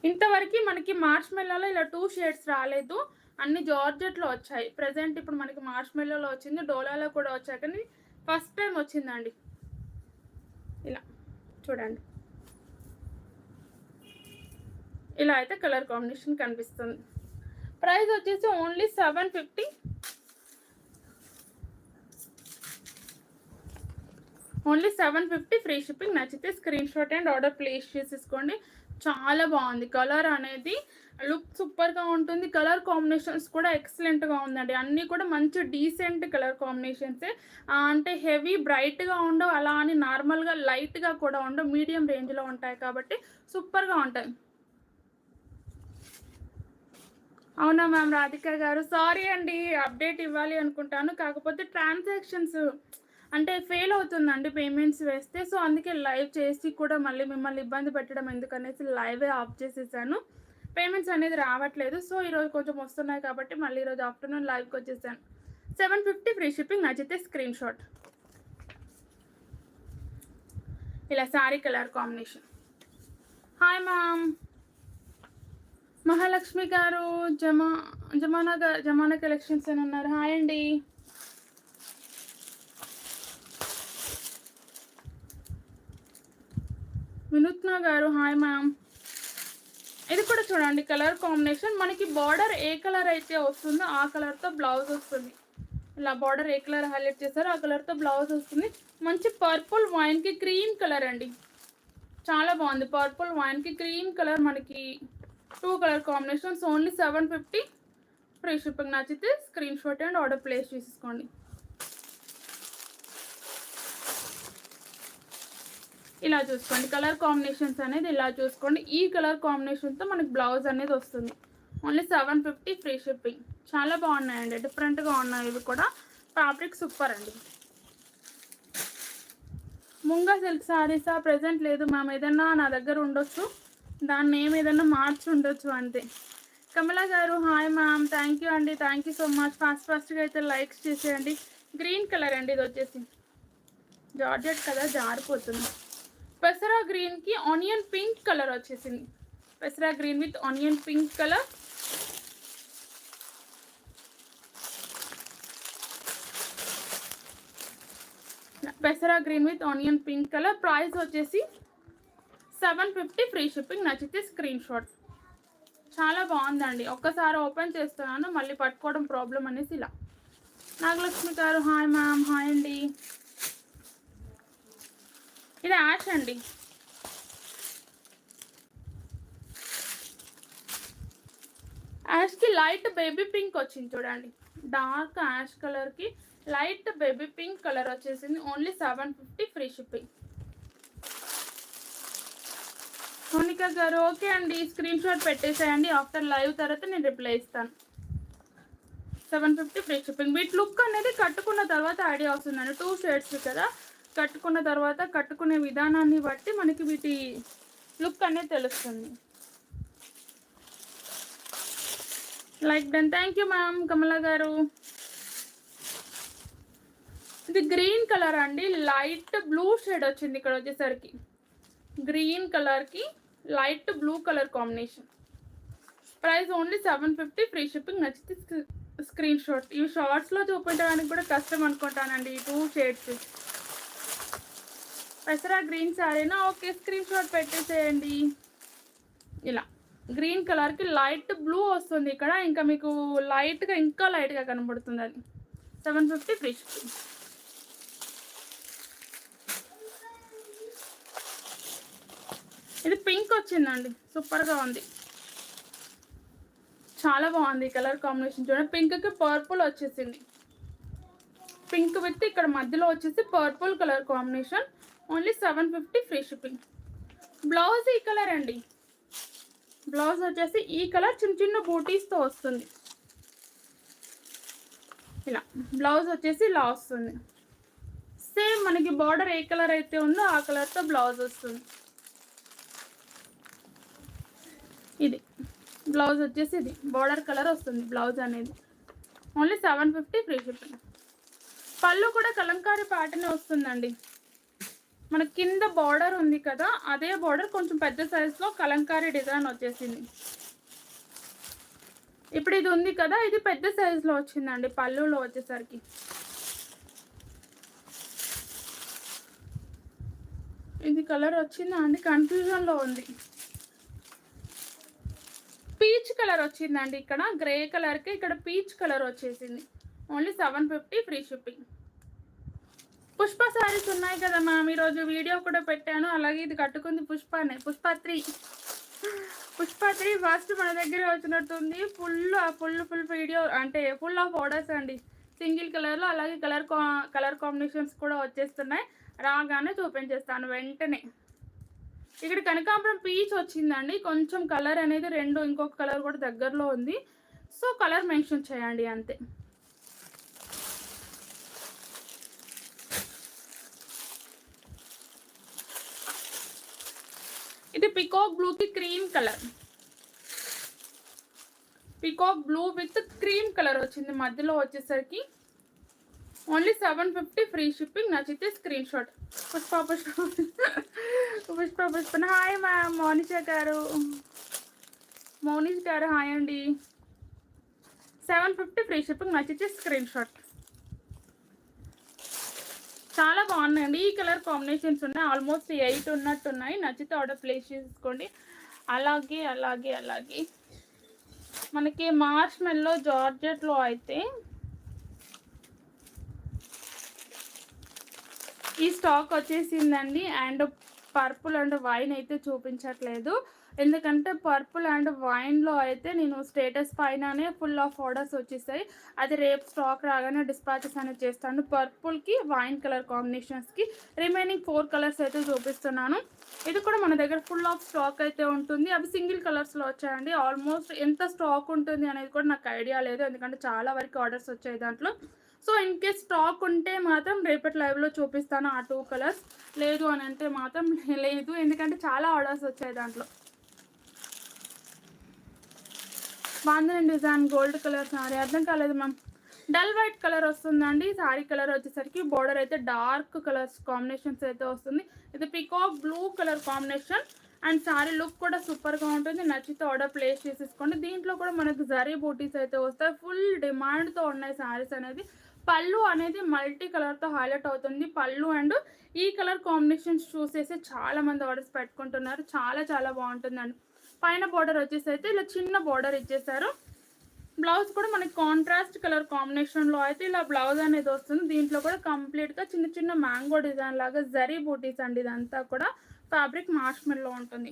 ఇంతవరకు మనకి మార్ష్మెల్లోలో ఇలా 2 షేడ్స్ రాలేదు, అన్ని జార్జెట్లో వచ్చాయి. ప్రజెంట్ ఇప్పుడు మనకి మార్ష్మెల్లోలో వచ్చింది, డోలాలో కూడా వచ్చాయి, కానీ ఫస్ట్ టైం వచ్చిందండి. ఇలా చూడండి, ఇలా అయితే కలర్ కాంబినేషన్ కనిపిస్తుంది. ప్రైస్ వచ్చేసి ఓన్లీ 750. Only 750 free shipping. నచ్చితే screenshot and order place చేసేసుకోండి. చాలా బాగుంది కలర్ అనేది, లుక్ సూపర్గా ఉంటుంది. కలర్ కాంబినేషన్స్ కూడా ఎక్సలెంట్గా ఉందండి. అన్నీ కూడా మంచి డీసెంట్ కలర్ కాంబినేషన్సే. అంటే హెవీ బ్రైట్గా ఉండవు, అలా అని నార్మల్గా లైట్గా కూడా ఉండవు, మీడియం రేంజ్లో ఉంటాయి కాబట్టి సూపర్గా ఉంటాయి. అవునా మ్యామ్ రాధిక గారు, సారీ అండి, అప్డేట్ ఇవ్వాలి అనుకుంటాను, కాకపోతే ట్రాన్సాక్షన్స్ అంటే ఫెయిల్ అవుతుందండి పేమెంట్స్ వేస్తే. సో అందుకే లైవ్ చేసి కూడా మళ్ళీ మిమ్మల్ని ఇబ్బంది పెట్టడం ఎందుకనేసి లైవే ఆఫ్ చేసేసాను. పేమెంట్స్ అనేది రావట్లేదు. సో ఈరోజు కొంచెం వస్తున్నాయి కాబట్టి మళ్ళీ ఈరోజు ఆఫ్టర్నూన్ లైవ్కి వచ్చేసాను. 750 ఫ్రీ షిప్పింగ్. నచ్చితే స్క్రీన్ షాట్. ఇలా sari colour combination. Hi ma'am Mahalakshmi గారు, జమానా కలెక్షన్స్ అని ఉన్నారు. హాయ్ అండి. వినూత్న గారు హాయ్ మ్యామ్. ఇది కూడా చూడండి కలర్ కాంబినేషన్, మనకి బార్డర్ ఏ కలర్ అయితే వస్తుందో ఆ కలర్తో బ్లౌజ్ వస్తుంది. ఇలా బార్డర్ ఏ కలర్ హైలైట్ చేస్తారో ఆ కలర్తో బ్లౌజ్ వస్తుంది. మంచి పర్పుల్ వైన్కి క్రీమ్ కలర్ అండి, చాలా బాగుంది. పర్పుల్ వైన్కి క్రీమ్ కలర్, మనకి 2 colour combinations. Only 750 free shipping. నచ్చితే screenshot and order place చేసుకోండి. ఇలా చూసుకోండి కలర్ కాంబినేషన్స్ అనేది, ఇలా చూసుకోండి. ఈ కలర్ కాంబినేషన్తో మనకి బ్లౌజ్ అనేది వస్తుంది. Only 750 free shipping. చాలా బాగున్నాయండి, డిఫరెంట్గా ఉన్నాయి ఇవి కూడా. ఫ్యాబ్రిక్ సూపర్ అండి. ముంగా సిల్క్ శారీసా? ప్రజెంట్ లేదు మ్యామ్, ఏదన్నా నా దగ్గర ఉండొచ్చు, దాన్ని ఏదైనా మార్చి ఉండొచ్చు అంతే. కమలా గారు హాయ్ మ్యామ్, థ్యాంక్ యూ అండి, థ్యాంక్ యూ సో మచ్. ఫాస్ట్గా అయితే లైక్స్ చేసేయండి. గ్రీన్ కలర్ అండి, ఇది వచ్చేసి జార్జెట్ కదా జారిపోతుంది. పెసరా గ్రీన్కి ఆనియన్ పింక్ కలర్ వచ్చేసింది. పెసరా green with onion pink colour. పెసరా green with onion pink colour. Price వచ్చేసి 750 ఫ్రీ షిప్పింగ్. నచ్చితే స్క్రీన్ షాట్. చాలా బాగుందండి, ఒక్కసారి ఓపెన్ చేస్తున్నాను మళ్ళీ పట్టుకోవడం ప్రాబ్లం అనేసి ఇలా. నాగలక్ష్మి గారు హాయ్ మ్యామ్. హాయ్ అండి. ఇది యాష్ అండి, యాష్కి లైట్ బేబీ పింక్ వచ్చింది చూడండి. డార్క్ యాష్ కలర్కి లైట్ బేబీ పింక్ కలర్ వచ్చేసింది. Only 750 free shipping. మోనికా గారు ఓకే అండి, స్క్రీన్ షాట్ పెట్టేసేయండి, ఆఫ్టర్ లైవ్ తర్వాత నేను రిప్లై ఇస్తాను. 750 ఫ్రీ షిప్పింగ్. వీటి లుక్ అనేది కట్టుకున్న తర్వాత ఐడియా వస్తుందండి. 2 షేడ్స్ కదా, కట్టుకున్న తర్వాత కట్టుకునే విధానాన్ని బట్టి మనకి వీటి లుక్ అనేది తెలుస్తుంది. Like done, thank you ma'am. Kamala గారు ఇది గ్రీన్ కలర్ అండి, లైట్ బ్లూ షేడ్ వచ్చింది ఇక్కడ వచ్చేసరికి. గ్రీన్ కలర్కి light blue colour combination. Price only 750 free shipping. నచ్చితే స్క్రీన్ షాట్. ఇవి షార్ట్స్లో చూపించడానికి కూడా కష్టం అనుకుంటానండి ఈ 2 షేడ్స్. పెసరా గ్రీన్ శారీనా, ఓకే స్క్రీన్ షాట్ పెట్టేసేయండి. ఇలా గ్రీన్ కలర్కి లైట్ బ్లూ వస్తుంది ఇక్కడ, ఇంకా మీకు లైట్గా ఇంకా లైట్గా కనబడుతుంది అది. 750 ఫ్రీ షిప్పింగ్. ఇది పింక్ వచ్చిందండి, సూపర్గా ఉంది, చాలా బాగుంది కలర్ కాంబినేషన్. చూడండి పింక్కి పర్పుల్ వచ్చేసింది, పింక్ విత్ ఇక్కడ మధ్యలో వచ్చేసి purple colour combination. Only 750 free shipping. Blouse ఈ కలర్ అండి, బ్లౌజ్ వచ్చేసి ఈ కలర్ చిన్న చిన్న బూటీస్తో వస్తుంది. ఇలా బ్లౌజ్ వచ్చేసి ఇలా వస్తుంది. సేమ్ మనకి బార్డర్ ఏ కలర్ అయితే ఉందో ఆ కలర్తో బ్లౌజ్ వస్తుంది. ఇది బ్లౌజ్ వచ్చేసి ఇది బార్డర్ కలర్ వస్తుంది బ్లౌజ్ అనేది. Only 750 free shipping. పళ్ళు కూడా కలంకారీ ప్యాటర్న్ వస్తుందండి. మన కింద బార్డర్ ఉంది కదా, అదే బార్డర్ కొంచెం పెద్ద సైజులో కలంకారీ డిజైన్ వచ్చేసింది. ఇప్పుడు ఇది ఉంది కదా, ఇది పెద్ద సైజులో వచ్చిందండి పళ్ళులో వచ్చేసరికి. ఇది కలర్ వచ్చిందా అండి, కన్ఫ్యూజన్లో ఉంది. పీచ్ కలర్ వచ్చిందండి, ఇక్కడ గ్రే కలర్కి ఇక్కడ పీచ్ కలర్ వచ్చేసింది. Only 750 free shipping. Pushpa saris ఉన్నాయి కదా మ్యామ్, ఈరోజు వీడియో కూడా పెట్టాను. అలాగే ఇది కట్టుకుంది పుష్పనే, పుష్ప 3 ఫస్ట్ మన దగ్గర వచ్చినట్టుంది. ఫుల్ వీడియో అంటే ఫుల్ ఆఫ్ ఆర్డర్స్ అండి, సింగిల్ కలర్లో. అలాగే కలర్ కాంబినేషన్స్ కూడా వచ్చేస్తున్నాయి, రాగానే చూపించేస్తాను వెంటనే. ఇక్కడ కనకాంబరం పీచ్ వచ్చిందండి, కొంచెం కలర్ అనేది ఇంకొక కలర్ కూడా దగ్గరలో ఉంది, సో కలర్ మెన్షన్ చేయండి అంతే. ఇది పికాక్ బ్లూకి cream colour, peacock blue with cream colour వచ్చింది మధ్యలో వచ్చేసరికి. Only 750 free shipping. నచ్చితే screenshot. Pushpa hi ma'am, Monisha గారు హాయ్ అండి. 750 ఫ్రీ షిప్పింగ్. నచ్చితే స్క్రీన్ షాట్. చాలా బాగున్నాయండి, ఈ కలర్ కాంబినేషన్స్ ఉన్నాయి, ఆల్మోస్ట్ 8 ఉన్నట్టున్నాయి. నచ్చితే ఆర్డర్ ప్లేస్ చేసుకోండి. అలాగే మనకి మార్ష్మెల్లో జార్జెట్లో అయితే ఈ స్టాక్ వచ్చేసిందండి. అండ్ పర్పుల్ అండ్ వైన్ అయితే చూపించట్లేదు, ఎందుకంటే పర్పుల్ అండ్ వైన్లో అయితే నేను స్టేటస్ పైననే ఫుల్ ఆఫ్ ఆర్డర్స్ వచ్చేసాయి. అది రేపు స్టాక్ రాగానే డిస్పాచెస్ అనేది చేస్తాను. పర్పుల్కి వైన్ కలర్ కాంబినేషన్స్కి రిమైనింగ్ 4 కలర్స్ అయితే చూపిస్తున్నాను. ఇది కూడా మన దగ్గర ఫుల్ ఆఫ్ స్టాక్ అయితే ఉంటుంది. అవి సింగిల్ కలర్స్లో వచ్చాయండి. ఆల్మోస్ట్ ఎంత స్టాక్ ఉంటుంది అనేది కూడా నాకు ఐడియా లేదు, ఎందుకంటే చాలా వరకు ఆర్డర్స్ వచ్చాయి దాంట్లో. సో ఇన్ కేస్ స్టాక్ ఉంటే మాత్రం రేపటి లైవ్లో చూపిస్తాను ఆ 2 కలర్స్. లేదు అని అంటే మాత్రం లేదు, ఎందుకంటే చాలా ఆర్డర్స్ వచ్చాయి దాంట్లో. Bandhani design gold colour sorry, అర్థం కాలేదు మ్యామ్. డల్ వైట్ కలర్ వస్తుందండి సారీ. కలర్ వచ్చేసరికి బోర్డర్ అయితే డార్క్ కలర్స్ కాంబినేషన్స్ అయితే వస్తుంది. ఇది peacock blue colour combination. And sorry look కూడా సూపర్గా ఉంటుంది. నచ్చితే ఆర్డర్ ప్లేస్ చేసేసుకోండి. దీంట్లో కూడా మనకు జరీ బూటీస్ అయితే వస్తాయి. ఫుల్ డిమాండ్తో ఉన్నాయి సారీస్ అనేది. పళ్ళు అనేది మల్టీ కలర్తో హైలైట్ అవుతుంది. పళ్ళు అండ్ ఈ కలర్ కాంబినేషన్స్ చూసేసి చాలామంది ఆర్డర్స్ పెట్టుకుంటున్నారు. చాలా బాగుంటుందండి. పైన బార్డర్ వచ్చేసి అయితే ఇలా చిన్న బార్డర్ ఇచ్చేసారు. బ్లౌజ్ కూడా మనకి కాంట్రాస్ట్ కలర్ కాంబినేషన్లో అయితే ఇలా బ్లౌజ్ అనేది వస్తుంది. దీంట్లో కూడా కంప్లీట్గా చిన్న మ్యాంగో డిజైన్ లాగా జరీ బూటీస్ అండి. ఇదంతా కూడా ఫ్యాబ్రిక్ మార్ష్మెల్లో ఉంటుంది.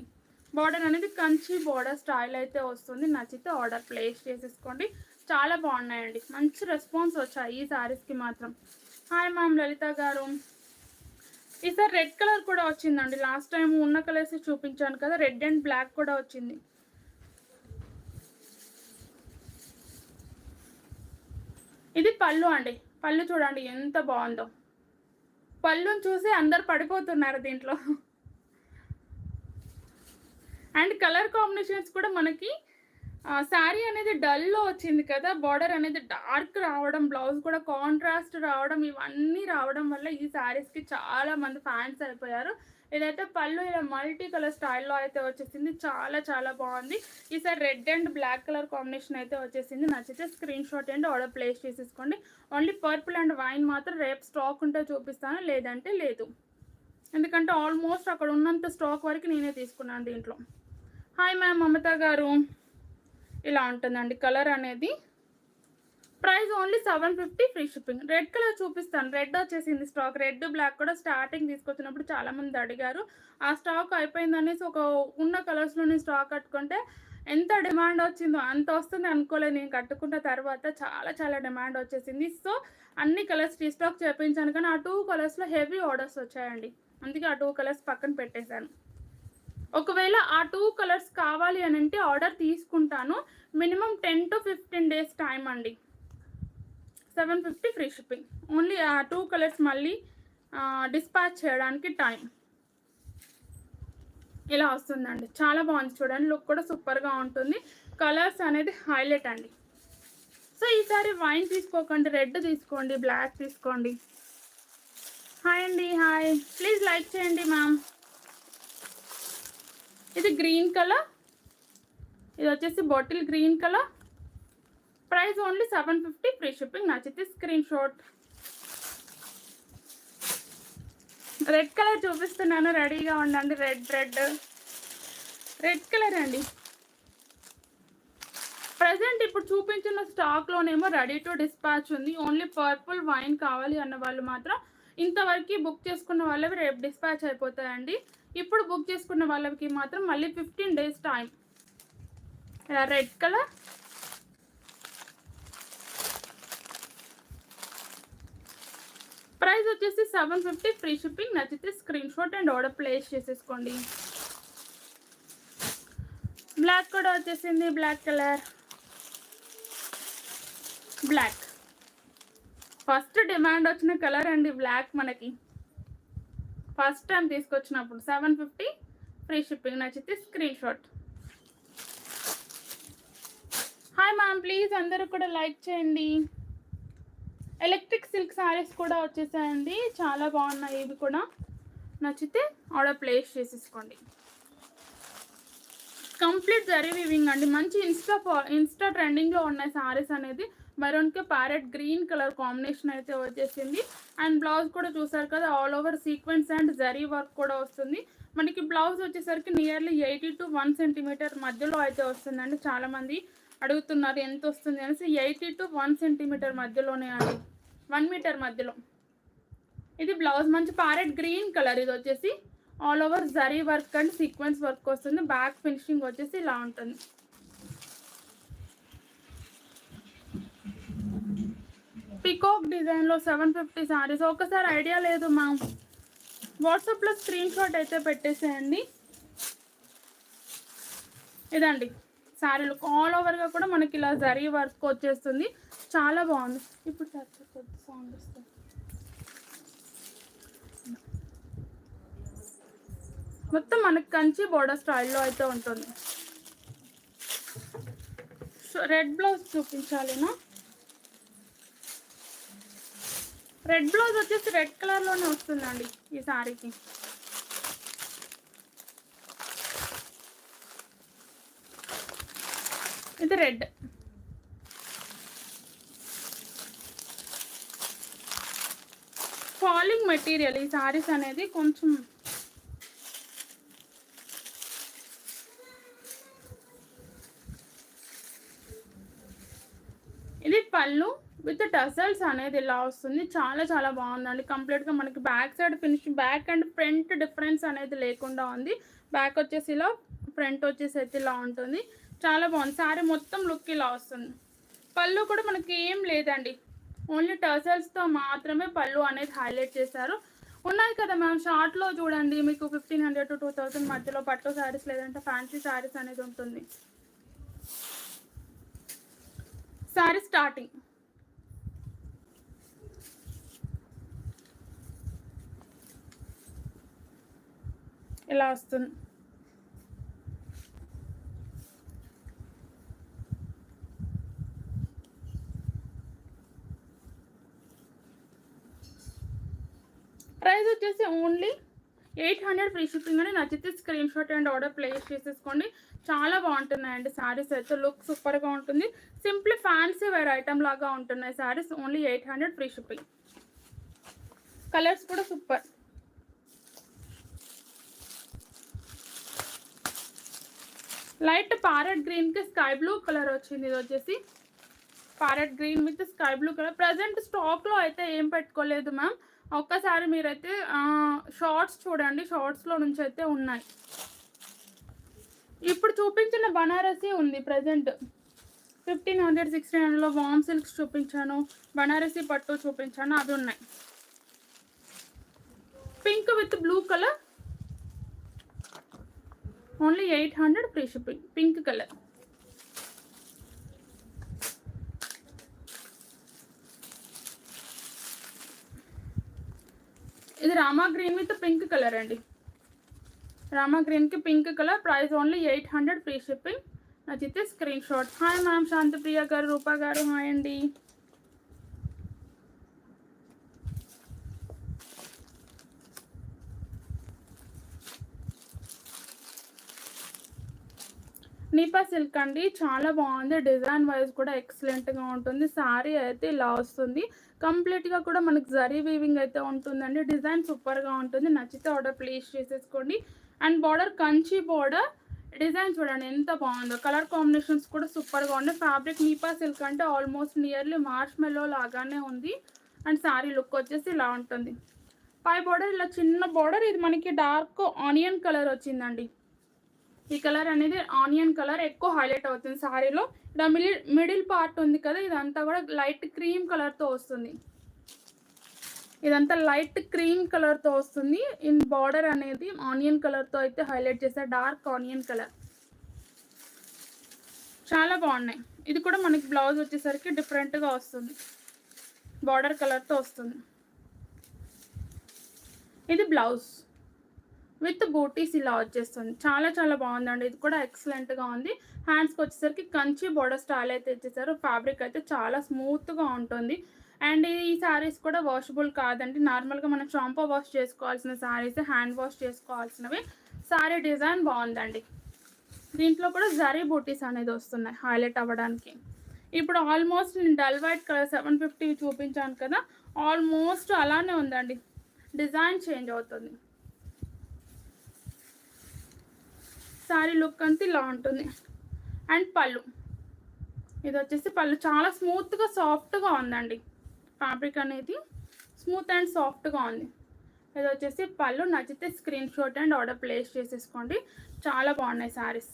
బార్డర్ అనేది కంచి బార్డర్ స్టైల్ అయితే వస్తుంది. నచ్చితే ఆర్డర్ ప్లేస్ చేసేసుకోండి. చాలా బాగున్నాయండి, మంచి రెస్పాన్స్ వచ్చాయి ఈ శారీస్కి మాత్రం. హాయ్ మ్యామ్ లలిత గారు. ఈసారి రెడ్ కలర్ కూడా వచ్చిందండి. లాస్ట్ టైం ఉన్న కలర్స్ చూపించాను కదా, రెడ్ అండ్ బ్లాక్ కూడా వచ్చింది. ఇది పళ్ళు అండి. పళ్ళు చూడండి ఎంత బాగుందో. పళ్ళుని చూసి అందరు పడిపోతున్నారు దీంట్లో. అండ్ కలర్ కాంబినేషన్స్ కూడా మనకి శారీ అనేది డల్‌లో వచ్చింది కదా! బార్డర్ అనేది డార్క్ రావడం, బ్లౌజ్ కూడా కాంట్రాస్ట్ రావడం, ఇవన్నీ రావడం వల్ల ఈ శారీస్‌కి చాలా మంది ఫ్యాన్స్ అయిపోయారు. ఇదైతే పళ్ళు ఇలా మల్టీ కలర్ స్టైల్‌లో అయితే వచ్చేసింది. చాలా చాలా బాగుంది. ఈసారి red and black colour combination అయితే వచ్చేసింది. నచ్చితే screenshot and order place చేసేసుకోండి. ఓన్లీ పర్పుల్ అండ్ వైన్ మాత్రం రేపు స్టాక్ ఉంటే చూపిస్తాను, లేదంటే లేదు. ఎందుకంటే ఆల్మోస్ట్ అక్కడ ఉన్నంత స్టాక్ వరకు నేనే తీసుకున్నాను దీంట్లో. హాయ్ మ్యామ్ మమత గారు. ఇలా ఉంటుందండి కలర్ అనేది. Price only 750 free shipping. Red colour చూపిస్తాను. రెడ్ వచ్చేసింది స్టాక్. రెడ్ బ్లాక్ కూడా స్టార్టింగ్ తీసుకొచ్చినప్పుడు చాలామంది అడిగారు. ఆ స్టాక్ అయిపోయిందనేసి ఒక ఉన్న కలర్స్లోనే స్టాక్ కట్టుకుంటే ఎంత డిమాండ్ వచ్చిందో అంత వస్తుంది అనుకోలేదు. నేను కట్టుకున్న తర్వాత చాలా చాలా డిమాండ్ వచ్చేసింది. సో అన్ని కలర్స్ రీస్టాక్ చేయించాను, కానీ ఆ 2 కలర్స్లో హెవీ ఆర్డర్స్ వచ్చాయండి. అందుకే ఆ 2 కలర్స్ పక్కన పెట్టేశాను. ఒకవేళ ఆ 2 కలర్స్ కావాలి అని అంటే ఆర్డర్ తీసుకుంటాను. మినిమం 10 to 15 డేస్ టైం అండి. 750 ఫ్రీ షిప్పింగ్. ఓన్లీ ఆ 2 కలర్స్ మళ్ళీ డిస్పాచ్ చేయడానికి టైం. ఇలా వస్తుందండి. చాలా బాగుంది చూడండి. లుక్ కూడా సూపర్గా ఉంటుంది. కలర్స్ అనేది హైలైట్ అండి. సో ఈసారి వైన్ తీసుకోకండి, రెడ్ తీసుకోండి, బ్లాక్ తీసుకోండి. హాయ్ అండి, హాయ్. ప్లీజ్ లైక్ చేయండి మ్యామ్. ఇది గ్రీన్ కలర్, ఇది వచ్చేసి bottle green colour. Price only 750 free shipping. నచ్చితే స్క్రీన్ షాట్. రెడ్ కలర్ చూపిస్తున్నాను, రెడీగా ఉండండి. రెడ్ కలర్ అండి. ప్రజెంట్ ఇప్పుడు చూపించిన స్టాక్లోనేమో రెడీ టు డిస్పాచ్ ఉంది. ఓన్లీ పర్పుల్ వైన్ కావాలి అన్న వాళ్ళు మాత్రం ఇంతవరకు బుక్ చేసుకున్న వాళ్ళవి రేపు డిస్పాచ్ అయిపోతాయండి. ఇప్పుడు బుక్ చేసుకున్న వాళ్ళకి మాత్రం మళ్ళీ 15 డేస్ టైం. ఇలా రెడ్ కలర్. ప్రైస్ వచ్చేసి 750 ఫ్రీ షిప్పింగ్. నచ్చితే screenshot and order place చేసేసుకోండి. బ్లాక్ కూడా వచ్చేసింది. Black colour, black first demand వచ్చిన కలర్ అండి బ్లాక్. మనకి ఫస్ట్ టైం తీసుకొచ్చినప్పుడు 750 ఫ్రీ షిప్పింగ్. నచ్చితే screenshot. Hi ma'am, please అందరూ కూడా లైక్ చేయండి. ఎలక్ట్రిక్ సిల్క్ శారీస్ కూడా వచ్చేసాయండి. చాలా బాగున్నాయి ఇవి కూడా. నచ్చితే ఆర్డర్ ప్లేస్ చేసేసుకోండి. కంప్లీట్ జరీ వీవింగ్ అండి. మంచి ఇన్స్టా ట్రెండింగ్లో ఉన్నాయి శారీస్ అనేది. మెరూన్కి ప్యారెట్ గ్రీన్ కలర్ కాంబినేషన్ అయితే వచ్చేసింది. అండ్ బ్లౌజ్ కూడా చూసారు కదా, all over sequence and zari work కూడా వస్తుంది. మనకి బ్లౌజ్ వచ్చేసరికి నియర్లీ 80 to 1 సెంటీమీటర్ మధ్యలో అయితే వస్తుందండి. చాలామంది అడుగుతున్నారు ఎంత వస్తుంది అనేసి. 80 to 1 సెంటీమీటర్ మధ్యలోనే అండి, 1 మీటర్ మధ్యలో. ఇది బ్లౌజ్ మంచి ప్యారెట్ గ్రీన్ కలర్. ఇది వచ్చేసి all over zari work and sequence work వస్తుంది. బ్యాక్ ఫినిషింగ్ వచ్చేసి ఇలా ఉంటుంది. పికాక్ డిజైన్లో 750 శారీస్. ఒకసారి ఐడియా లేదు మ్యామ్, వాట్సాప్లో స్క్రీన్ షాట్ అయితే పెట్టేసేయండి. ఇదండి శారీలు ఆల్ ఓవర్గా కూడా మనకి ఇలా జరీ వర్క్ వచ్చేస్తుంది. చాలా బాగుంది. ఇప్పుడు సౌండ్ వస్తుంది. మొత్తం మనకి కంచి బోర్డర్ స్టైల్లో అయితే ఉంటుంది. సో రెడ్ బ్లౌజ్ చూపించాలినా. రెడ్ బ్లౌజ్ వచ్చేసి రెడ్ కలర్లోనే వస్తుందండి ఈ శారీకి. ఇది రెడ్. ఫాలింగ్ మెటీరియల్ ఈ శారీస్ అనేది కొంచెం. ఇది పళ్ళు విత్ టసల్స్ అనేది ఇలా వస్తుంది. చాలా చాలా బాగుందండి. కంప్లీట్గా మనకి back side finishing, back and front difference అనేది లేకుండా ఉంది. బ్యాక్ వచ్చేసి ఇలా, ఫ్రంట్ వచ్చేసి అయితే ఇలా ఉంటుంది. చాలా బాగుంది. శారీ మొత్తం లుక్ ఇలా వస్తుంది. పళ్ళు కూడా మనకి ఏం లేదండి, ఓన్లీ టసల్స్తో మాత్రమే పళ్ళు అనేది హైలైట్ చేశారు. ఉన్నాయి కదా మ్యామ్ షార్ట్లో చూడండి, మీకు 1500 to 2000 మధ్యలో పట్టు శారీస్ లేదంటే ఫ్యాన్సీ శారీస్ అనేది ఉంటుంది. శారీ స్టార్టింగ్ ఇలా వస్తుంది. ప్రైస్ వచ్చేసి ఓన్లీ 800 ఫ్రీ షిప్పింగ్ అని. నచ్చితే screenshot and order place చేసేసుకోండి. చాలా బాగుంటున్నాయండి శారీస్ అయితే. లుక్ సూపర్గా ఉంటుంది. సింప్లీ ఫ్యాన్సీ వేర్ ఐటమ్ లాగా ఉంటున్నాయి saris. Only 800 free shipping. Colours కూడా సూపర్. లైట్ ప్యారెట్ గ్రీన్కి స్కై బ్లూ కలర్ వచ్చింది. ఇది వచ్చేసి parrot green with sky blue colour. Present స్టాక్లో అయితే ఏం పెట్టుకోలేదు మ్యామ్. ఒక్కసారి మీరైతే షార్ట్స్ చూడండి, షార్ట్స్లో నుంచి అయితే ఉన్నాయి. ఇప్పుడు చూపించిన బనారసి ఉంది ప్రజెంట్. 1500 1600లో వామ్ సిల్క్స్ చూపించాను, బనారసి పట్టు చూపించాను, అవి ఉన్నాయి. Pink with blue colour only 800 free shipping. Pink colour. ఇది Rama green with pink colour అండి. రామా గ్రీన్కి pink colour. Price only 800 free shipping. నచ్చితే screenshot. Hi ma'am, Shantipriya గారు, రూపా గారు, హాయ్ అండి. నీపా సిల్క్ అండి, చాలా బాగుంది. డిజైన్ వైజ్ కూడా ఎక్సలెంట్గా ఉంటుంది. శారీ అయితే ఇలా వస్తుంది. కంప్లీట్గా కూడా మనకి జరీ వీవింగ్ అయితే ఉంటుందండి. డిజైన్ సూపర్గా ఉంటుంది. నచ్చితే ఆర్డర్ ప్లేస్ చేసేసుకోండి. And border Kanchi border. Design చూడండి ఎంత బాగుందో. కలర్ కాంబినేషన్స్ కూడా సూపర్గా ఉన్నాయి. ఫ్యాబ్రిక్ నీపా సిల్క్ అంటే ఆల్మోస్ట్ నియర్లీ మార్ష్ మెల్లో లాగానే ఉంది. అండ్ శారీ లుక్ వచ్చేసి ఇలా ఉంటుంది. పై బార్డర్ ఇలా చిన్న బార్డర్. ఇది మనకి డార్క్ ఆనియన్ కలర్ వచ్చిందండి. ఈ కలర్ అనేది ఆనియన్ కలర్ ఎక్కువ హైలైట్ అవుతుంది శారీలో. ఇలా మిడిల్ పార్ట్ ఉంది కదా, ఇదంతా కూడా లైట్ క్రీమ్ కలర్తో వస్తుంది. ఇదంతా లైట్ క్రీమ్ కలర్తో వస్తుంది. ఇన్ బార్డర్ అనేది ఆనియన్ కలర్తో అయితే హైలైట్ చేస్తారు. Dark onion colour. చాలా బాగున్నాయి. ఇది కూడా మనకి బ్లౌజ్ వచ్చేసరికి డిఫరెంట్గా వస్తుంది. బార్డర్ కలర్తో వస్తుంది. ఇది బ్లౌజ్ విత్ బూటీస్ ఇలా వచ్చేస్తుంది. చాలా చాలా బాగుందండి. ఇది కూడా ఎక్సలెంట్గా ఉంది. హ్యాండ్స్కి వచ్చేసరికి కంచి బోర్డర్ స్టైల్ అయితే ఇచ్చేసారు. ఫ్యాబ్రిక్ అయితే చాలా స్మూత్గా ఉంటుంది. అండ్ ఈ శారీస్ కూడా వాషబుల్ కాదండి. నార్మల్గా మనం షాంపూ వాష్ చేసుకోవాల్సిన శారీస్, హ్యాండ్ వాష్ చేసుకోవాల్సినవి. శారీ డిజైన్ బాగుందండి. దీంట్లో కూడా జరీ బూటీస్ అనేది వస్తున్నాయి హైలైట్ అవ్వడానికి. ఇప్పుడు ఆల్మోస్ట్ నేను డల్ వైట్ కలర్ 750 చూపించాను కదా, ఆల్మోస్ట్ అలానే ఉందండి. డిజైన్ చేంజ్ అవుతుంది. శారీ లుక్ అంతా ఇలా ఉంటుంది. అండ్ పళ్ళు. ఇది వచ్చేసి పళ్ళు చాలా స్మూత్గా సాఫ్ట్గా ఉందండి. ఫ్యాబ్రిక్ అనేది స్మూత్ అండ్ సాఫ్ట్గా ఉంది. ఇది వచ్చేసి పళ్ళు. నచ్చితే screenshot and order place చేసేసుకోండి. చాలా బాగున్నాయి saris.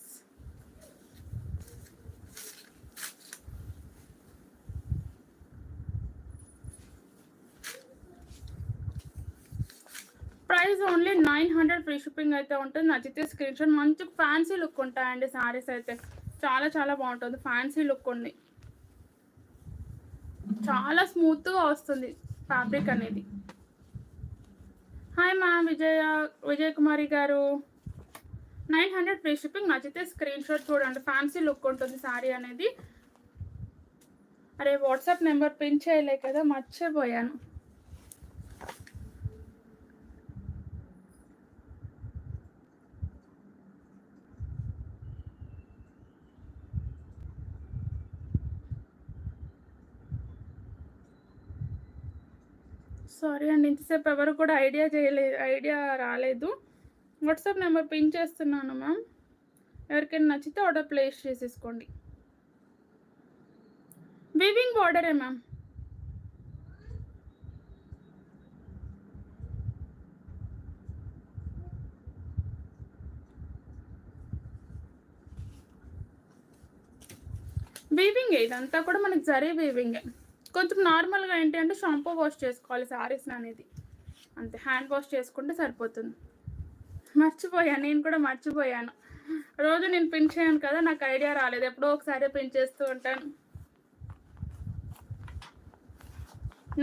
Price only 900 free shipping అయితే ఉంటుంది. నచ్చితే స్క్రీన్ షాట్. మంచి ఫ్యాన్సీ లుక్ ఉంటాయండి శారీస్ అయితే. చాలా చాలా బాగుంటుంది. ఫ్యాన్సీ లుక్ ఉంది. చాలా స్మూత్గా వస్తుంది ఫ్యాబ్రిక్ అనేది. హాయ్ మ్యామ్, విజయ కుమారి గారు. 900 ఫ్రీ షిప్పింగ్. నచ్చితే స్క్రీన్ షాట్ చూడండి. ఫ్యాన్సీ లుక్ ఉంటుంది శారీ అనేది. అరే వాట్సాప్ నెంబర్ పిన్ చేయలే కదా, మర్చిపోయాను. సారీ అండి, ఇంతసేపు ఎవరు కూడా ఐడియా రాలేదు. వాట్సాప్ నెంబర్ పిన్ చేస్తున్నాను మ్యామ్. ఎవరికైనా నచ్చితే ఆర్డర్ ప్లేస్ చేసేసుకోండి. వీవింగ్ బార్డరే మ్యామ్. వీవింగ్ ఇదంతా కూడా మనకి జరీ వీవింగే. కొంచెం నార్మల్గా ఏంటి అంటే షాంపూ వాష్ చేసుకోవాలి శారీస్ అనేది. అంతే, హ్యాండ్ వాష్ చేసుకుంటే సరిపోతుంది. మర్చిపోయాను, నేను కూడా మర్చిపోయాను. రోజు నేను పిన్ చేయను కదా, నాకు ఐడియా రాలేదు. ఎప్పుడో ఒకసారి పిన్ చేస్తూ ఉంటాను.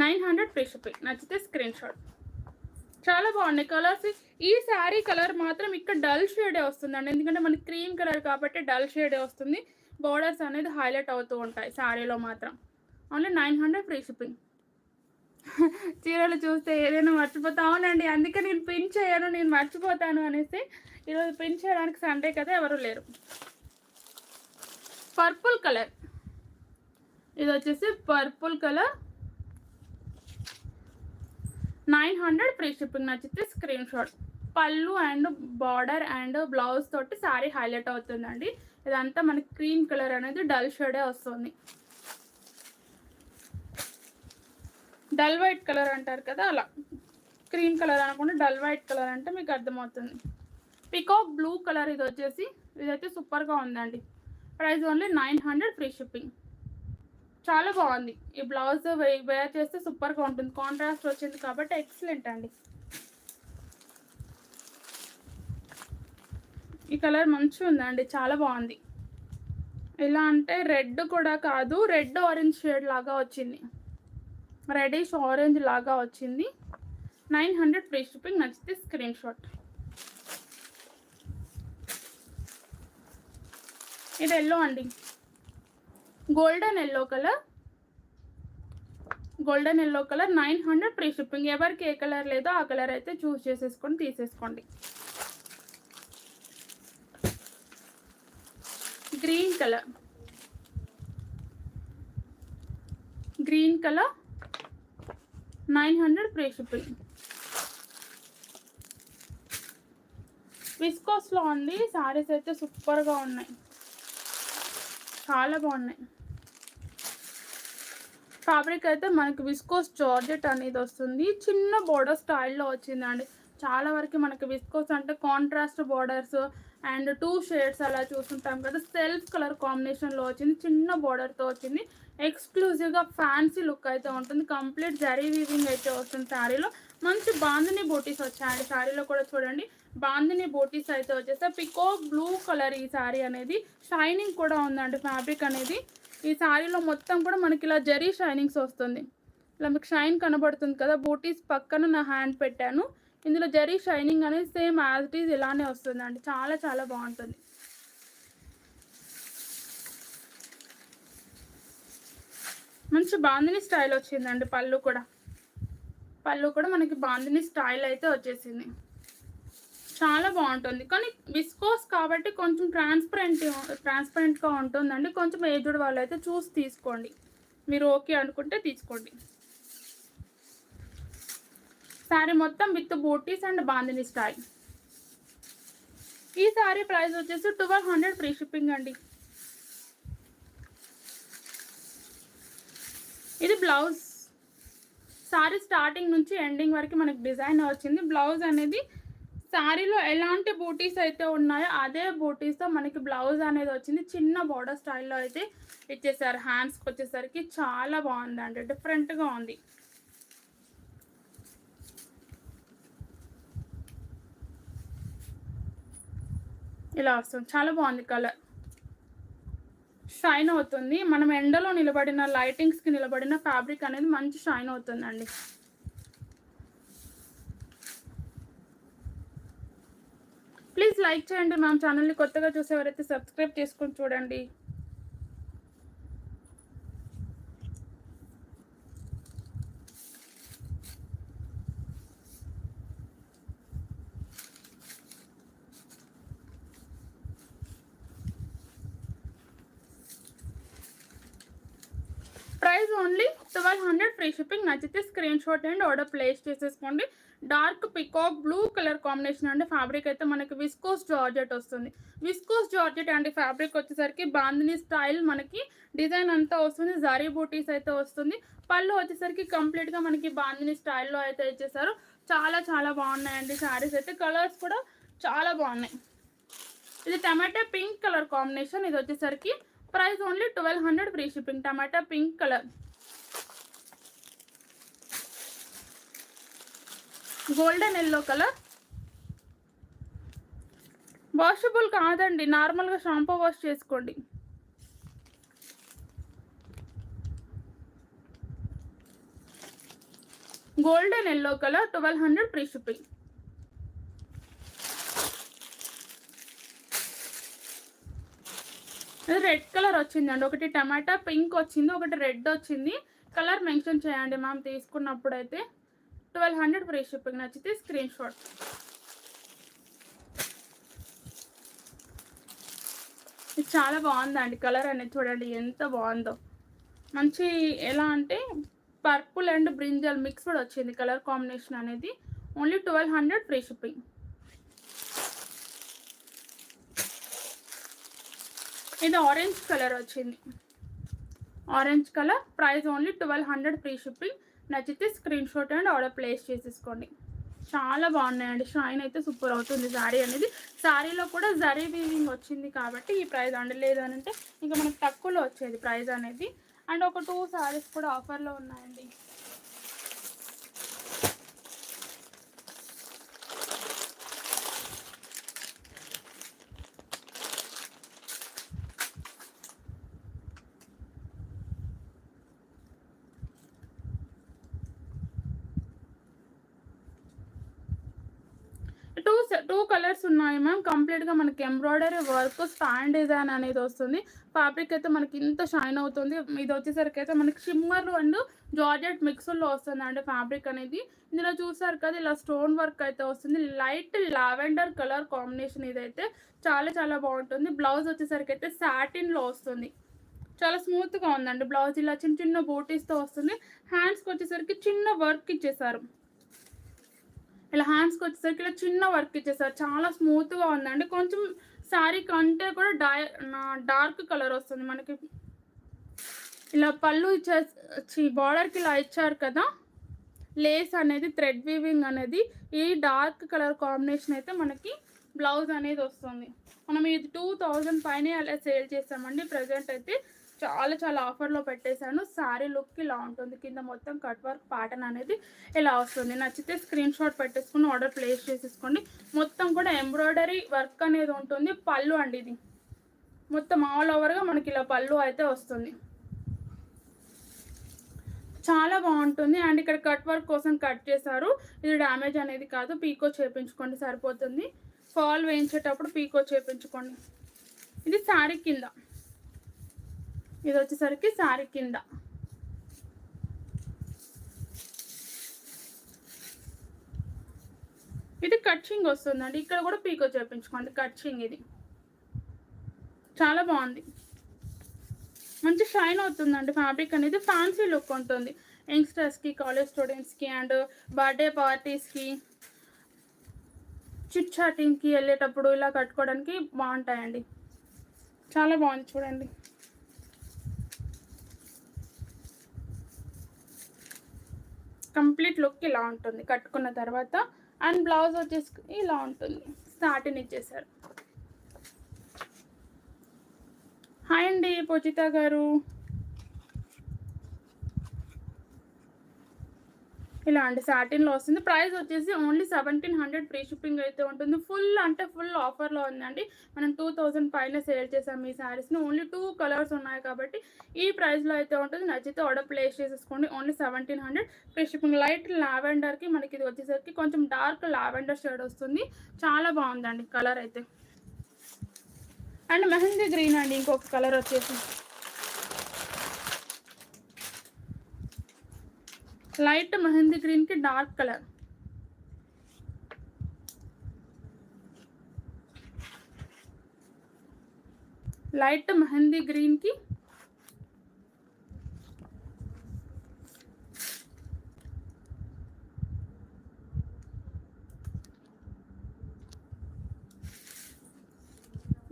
900 ఫ్రీ షిప్పింగ్. నచ్చితే స్క్రీన్ షాట్. చాలా బాగున్నాయి కలర్స్. ఈ శారీ కలర్ మాత్రం ఇక్కడ డల్ షేడే వస్తుందండి. ఎందుకంటే మనకి క్రీమ్ కలర్ కాబట్టి డల్ షేడే వస్తుంది. బోర్డర్స్ అనేది హైలైట్ అవుతూ ఉంటాయి శారీలో మాత్రం. Only 900 free shipping. చీరలు చూస్తే ఏదైనా మర్చిపోతా. అవునండి, అందుకే నేను పిన్ చేయను, నేను మర్చిపోతాను అనేసి ఈరోజు పిన్ చేయడానికి సండే కదా ఎవరు లేరు. పర్పుల్ కలర్, ఇది వచ్చేసి పర్పుల్ కలర్ 900 ఫ్రీ షిప్పింగ్. నచ్చితే స్క్రీన్ షాట్. పళ్ళు అండ్ బార్డర్ అండ్ బ్లౌజ్ తోటి శారీ హైలైట్ అవుతుందండి. ఇదంతా మనకి క్రీమ్ కలర్ అనేది డల్ షేడే వస్తుంది. డల్ వైట్ కలర్ అంటారు కదా, అలా క్రీమ్ కలర్ అనుకుంటే డల్ వైట్ కలర్ అంటే మీకు అర్థమవుతుంది. పికాక్ బ్లూ కలర్, ఇది వచ్చేసి ఇదైతే సూపర్గా ఉందండి. Price only 900 free shipping. చాలా బాగుంది. ఈ బ్లౌజ్ వేర్ చేస్తే సూపర్గా ఉంటుంది. కాంట్రాస్ట్ వచ్చింది కాబట్టి ఎక్సలెంట్ అండి. ఈ కలర్ మంచిగా ఉందండి, చాలా బాగుంది. ఎలా అంటే రెడ్ కూడా కాదు, రెడ్ ఆరెంజ్ షేడ్ లాగా వచ్చింది, రెడిష్ ఆరెంజ్ లాగా వచ్చింది. 900 ఫ్రీ షిప్పింగ్. నచ్చితే స్క్రీన్ షాట్. ఇది ఎల్లో అండి, golden yellow colour, golden yellow colour 900 free shipping. ఎవరికి ఏ కలర్ లేదో ఆ కలర్ అయితే చూస్ చేసేసుకొని తీసేసుకోండి. Green colour, green colour 900 free shipping. విస్కోస్లో ఉంది. సారీస్ అయితే సూపర్గా ఉన్నాయి, చాలా బాగున్నాయి. ఫ్యాబ్రిక్ అయితే మనకి విస్కోస్ జార్జెట్ అనేది వస్తుంది. చిన్న బోర్డర్ స్టైల్లో వచ్చిందండి. చాలా వరకు మనకి విస్కోస్ అంటే కాంట్రాస్ట్ బోర్డర్స్ అండ్ 2 షేడ్స్ అలా చూస్తుంటాం కదా, సెల్ఫ్ కలర్ కాంబినేషన్లో వచ్చింది. చిన్న బోర్డర్తో వచ్చింది. ఎక్స్క్లూజివ్గా ఫ్యాన్సీ లుక్ అయితే ఉంటుంది. కంప్లీట్ జరీ వీవింగ్ అయితే వస్తుంది. శారీలో మంచి బాందిని బూటీస్ వచ్చాయండి. శారీలో కూడా చూడండి, బాందిని బూటీస్ అయితే వచ్చేస్తే పికాక్ బ్లూ కలర్. ఈ శారీ అనేది షైనింగ్ కూడా ఉందండి. ఫ్యాబ్రిక్ అనేది ఈ శారీలో మొత్తం కూడా మనకి ఇలా జరీ షైనింగ్స్ వస్తుంది. ఇలా మీకు షైన్ కనబడుతుంది కదా, బూటీస్ పక్కన నా హ్యాండ్ పెట్టాను. ఇందులో జరీ షైనింగ్ అనేది సేమ్ యాజ్ ఇట్ ఈజ్ ఇలానే వస్తుందండి. చాలా చాలా బాగుంటుంది. మంచి బాందిని స్టైల్ వచ్చిందండి. పళ్ళు కూడా మనకి బాందిని స్టైల్ అయితే వచ్చేసింది. చాలా బాగుంటుంది. కానీ విస్కోస్ కాబట్టి కొంచెం ట్రాన్స్పరెంట్గా ఉంటుందండి. కొంచెం ఏజ్డ్ వాళ్ళు అయితే చూసి తీసుకోండి, మీరు ఓకే అనుకుంటే తీసుకోండి. శారీ మొత్తం విత్ బూటీస్ అండ్ బాందిని స్టైల్. ఈ శారీ ప్రైస్ వచ్చేసి 1200 ఫ్రీ షిప్పింగ్ అండి. ఇది బ్లౌజ్. శారీ స్టార్టింగ్ నుంచి ఎండింగ్ వరకు మనకి డిజైన్ వచ్చింది. బ్లౌజ్ అనేది శారీలో ఎలాంటి బూటీస్ అయితే ఉన్నాయో అదే బూటీస్తో మనకి బ్లౌజ్ అనేది వచ్చింది. చిన్న బోర్డర్ స్టైల్లో అయితే ఇచ్చేసారు. హ్యాండ్స్కి వచ్చేసరికి చాలా బాగుందండి, డిఫరెంట్గా ఉంది. ఇలా వస్తుంది, చాలా బాగుంది. కలర్ షైన్ అవుతుంది. మనం ఎండలో నిలబడిన, లైటింగ్స్కి నిలబడిన ఫ్యాబ్రిక్ అనేది మంచి షైన్ అవుతుందండి. ప్లీజ్ లైక్ చేయండి. మా ఛానల్ని కొత్తగా చూసేవారైతే సబ్స్క్రైబ్ చేసుకొని చూడండి. Price only 1200 free shipping. నచ్చితే screenshot and order place చేసేసుకోండి. Dark peacock blue colour combination అండి. ఫ్యాబ్రిక్ అయితే మనకి విస్కోస్ జార్జెట్ వస్తుంది. విస్కోస్ జార్జెట్ అండి. ఫ్యాబ్రిక్ వచ్చేసరికి బాందిని స్టైల్ మనకి డిజైన్ అంతా వస్తుంది. జరీ బూటీస్ అయితే వస్తుంది. పళ్ళు వచ్చేసరికి కంప్లీట్గా మనకి బాందిని స్టైల్లో అయితే ఇచ్చేసారు. చాలా చాలా బాగున్నాయండి శారీస్ అయితే. కలర్స్ కూడా చాలా బాగున్నాయి. ఇది టమాటా పింక్ కలర్ కాంబినేషన్. ఇది వచ్చేసరికి price only 1200 free shipping. Tomato pink colour. Golden yellow colour. Washable కాదండి, నార్మల్గా షాంపూ వాష్ చేసుకోండి. Golden yellow colour 1200 free shipping. Red colour వచ్చిందండి. ఒకటి టమాటా పింక్ వచ్చింది, ఒకటి రెడ్ వచ్చింది. కలర్ మెన్షన్ చేయండి మ్యామ్ తీసుకున్నప్పుడు అయితే. 1200 ఫ్రీ షిప్పింగ్. నచ్చితే స్క్రీన్ షాట్. ఇది చాలా బాగుందండి కలర్ అనేది, చూడండి ఎంత బాగుందో. మంచి ఎలా అంటే పర్పుల్ అండ్ బ్రింజల్ మిక్స్ కూడా వచ్చింది కలర్ కాంబినేషన్ అనేది. Only 1200 free shipping. ఇది ఆరెంజ్ కలర్ వచ్చింది, orange colour. Price only 1200 free shipping. నచ్చితే screenshot and order place చేసేసుకోండి. చాలా బాగున్నాయండి, షైన్ అయితే సూపర్ అవుతుంది శారీ అనేది. శారీలో కూడా జరీ వీవింగ్ వచ్చింది కాబట్టి ఈ ప్రైస్ అండి. లేదనంటే ఇంకా మనకు తక్కువలో వచ్చేది ప్రైస్ అనేది. అండ్ ఒక 2 శారీస్ కూడా ఆఫర్లో ఉన్నాయండి. టూ కలర్స్ ఉన్నాయి మ్యామ్. కంప్లీట్గా మనకి ఎంబ్రాయిడరీ వర్క్ స్టాండ్ డిజైన్ అనేది వస్తుంది. ఫ్యాబ్రిక్ అయితే మనకి ఇంత షైన్ అవుతుంది. ఇది వచ్చేసరికి అయితే మనకి షిమ్మర్ అండ్ జార్జెట్ మిక్స్లో వస్తుంది అండి ఫ్యాబ్రిక్ అనేది. ఇందులో చూసారు కదా ఇలా స్టోన్ వర్క్ అయితే వస్తుంది. లైట్ లావెండర్ కలర్ కాంబినేషన్ ఇదైతే చాలా చాలా బాగుంటుంది. బ్లౌజ్ వచ్చేసరికి అయితే సాటిన్లో వస్తుంది. చాలా స్మూత్గా ఉందండి బ్లౌజ్. ఇలా చిన్న చిన్న బూటీస్తో వస్తుంది. హ్యాండ్స్కి వచ్చేసరికి చిన్న వర్క్ ఇచ్చేసారు. ఇలా హ్యాండ్స్కి వచ్చేసరికి ఇలా చిన్న వర్క్ ఇచ్చేసారు. చాలా స్మూత్గా ఉందండి. కొంచెం శారీ కంటే కూడా డార్క్ కలర్ వస్తుంది మనకి. ఇలా పళ్ళు ఇచ్చే బార్డర్కి ఇలా ఇచ్చారు కదా లేస్ అనేది, థ్రెడ్ వీవింగ్ అనేది. ఈ డార్క్ కలర్ కాంబినేషన్ అయితే మనకి బ్లౌజ్ అనేది వస్తుంది. మనం ఇది 2000 పైనే అలా సేల్ చేసామండి. ప్రజెంట్ అయితే చాలా చాలా ఆఫర్లో పెట్టేశాను. శారీ లుక్ ఇలా ఉంటుంది. కింద మొత్తం కట్ వర్క్ ప్యాటర్న్ అనేది ఇలా వస్తుంది. నచ్చితే స్క్రీన్ షాట్ పెట్టేసుకుని ఆర్డర్ ప్లేస్ చేసేసుకోండి. మొత్తం కూడా ఎంబ్రాయిడరీ వర్క్ అనేది ఉంటుంది. పళ్ళు అండి ఇది మొత్తం ఆల్ ఓవర్గా మనకి ఇలా పళ్ళు అయితే వస్తుంది. చాలా బాగుంటుంది. అండ్ ఇక్కడ కట్ వర్క్ కోసం కట్ చేశారు. ఇది డ్యామేజ్ అనేది కాదు. పీకో చేపించుకోండి సరిపోతుంది. ఫాల్ వేయించేటప్పుడు పీకో చేపించుకోండి. ఇది శారీ కింద, ఇది వచ్చేసరికి శారీ కింద. ఇది కట్చింగ్ వస్తుందండి. ఇక్కడ కూడా పీకో చేపించుకోండి కట్చింగ్. ఇది చాలా బాగుంది, మంచి షైన్ అవుతుందండి ఫ్యాబ్రిక్ అనేది. ఫ్యాన్సీ లుక్ ఉంటుంది యంగ్స్టర్స్కి, కాలేజ్ స్టూడెంట్స్కి అండ్ బర్త్డే పార్టీస్కి, చిట్ చాటింగ్కి వెళ్ళేటప్పుడు ఇలా కట్టుకోవడానికి బాగుంటాయండి. చాలా బాగుంది చూడండి. కంప్లీట్ లుక్ ఇలా ఉంటుంది కట్టుకున్న తర్వాత. అండ్ బ్లౌజ్ వచ్చేసి ఇలా ఉంటుంది. సాటిన్ ఇచ్చేసారు. హాయ్ అండి పూజిత గారు. ఇలా అండి సాటిన్లో వస్తుంది. ప్రైస్ వచ్చేసి ఓన్లీ 1700 ఫ్రీ షిప్పింగ్ అయితే ఉంటుంది. ఫుల్ అంటే ఫుల్ ఆఫర్లో ఉందండి. మనం 2000 పైన సేల్ చేసాం ఈ శారీస్ని. ఓన్లీ 2 కలర్స్ ఉన్నాయి కాబట్టి ఈ ప్రైస్లో అయితే ఉంటుంది. నచ్చితే ఆర్డర్ ప్లేస్ చేసేసుకోండి. Only 1700 free shipping. లైట్ లావెండర్కి మనకి ఇది వచ్చేసరికి కొంచెం డార్క్ లావెండర్ షేడ్ వస్తుంది. చాలా బాగుందండి కలర్ అయితే. అండ్ మెహందీ గ్రీన్ అండి ఇంకొక కలర్ వచ్చేసి. లైట్ మెహందీ గ్రీన్కి డార్క్ కలర్. లైట్ మెహందీ గ్రీన్కి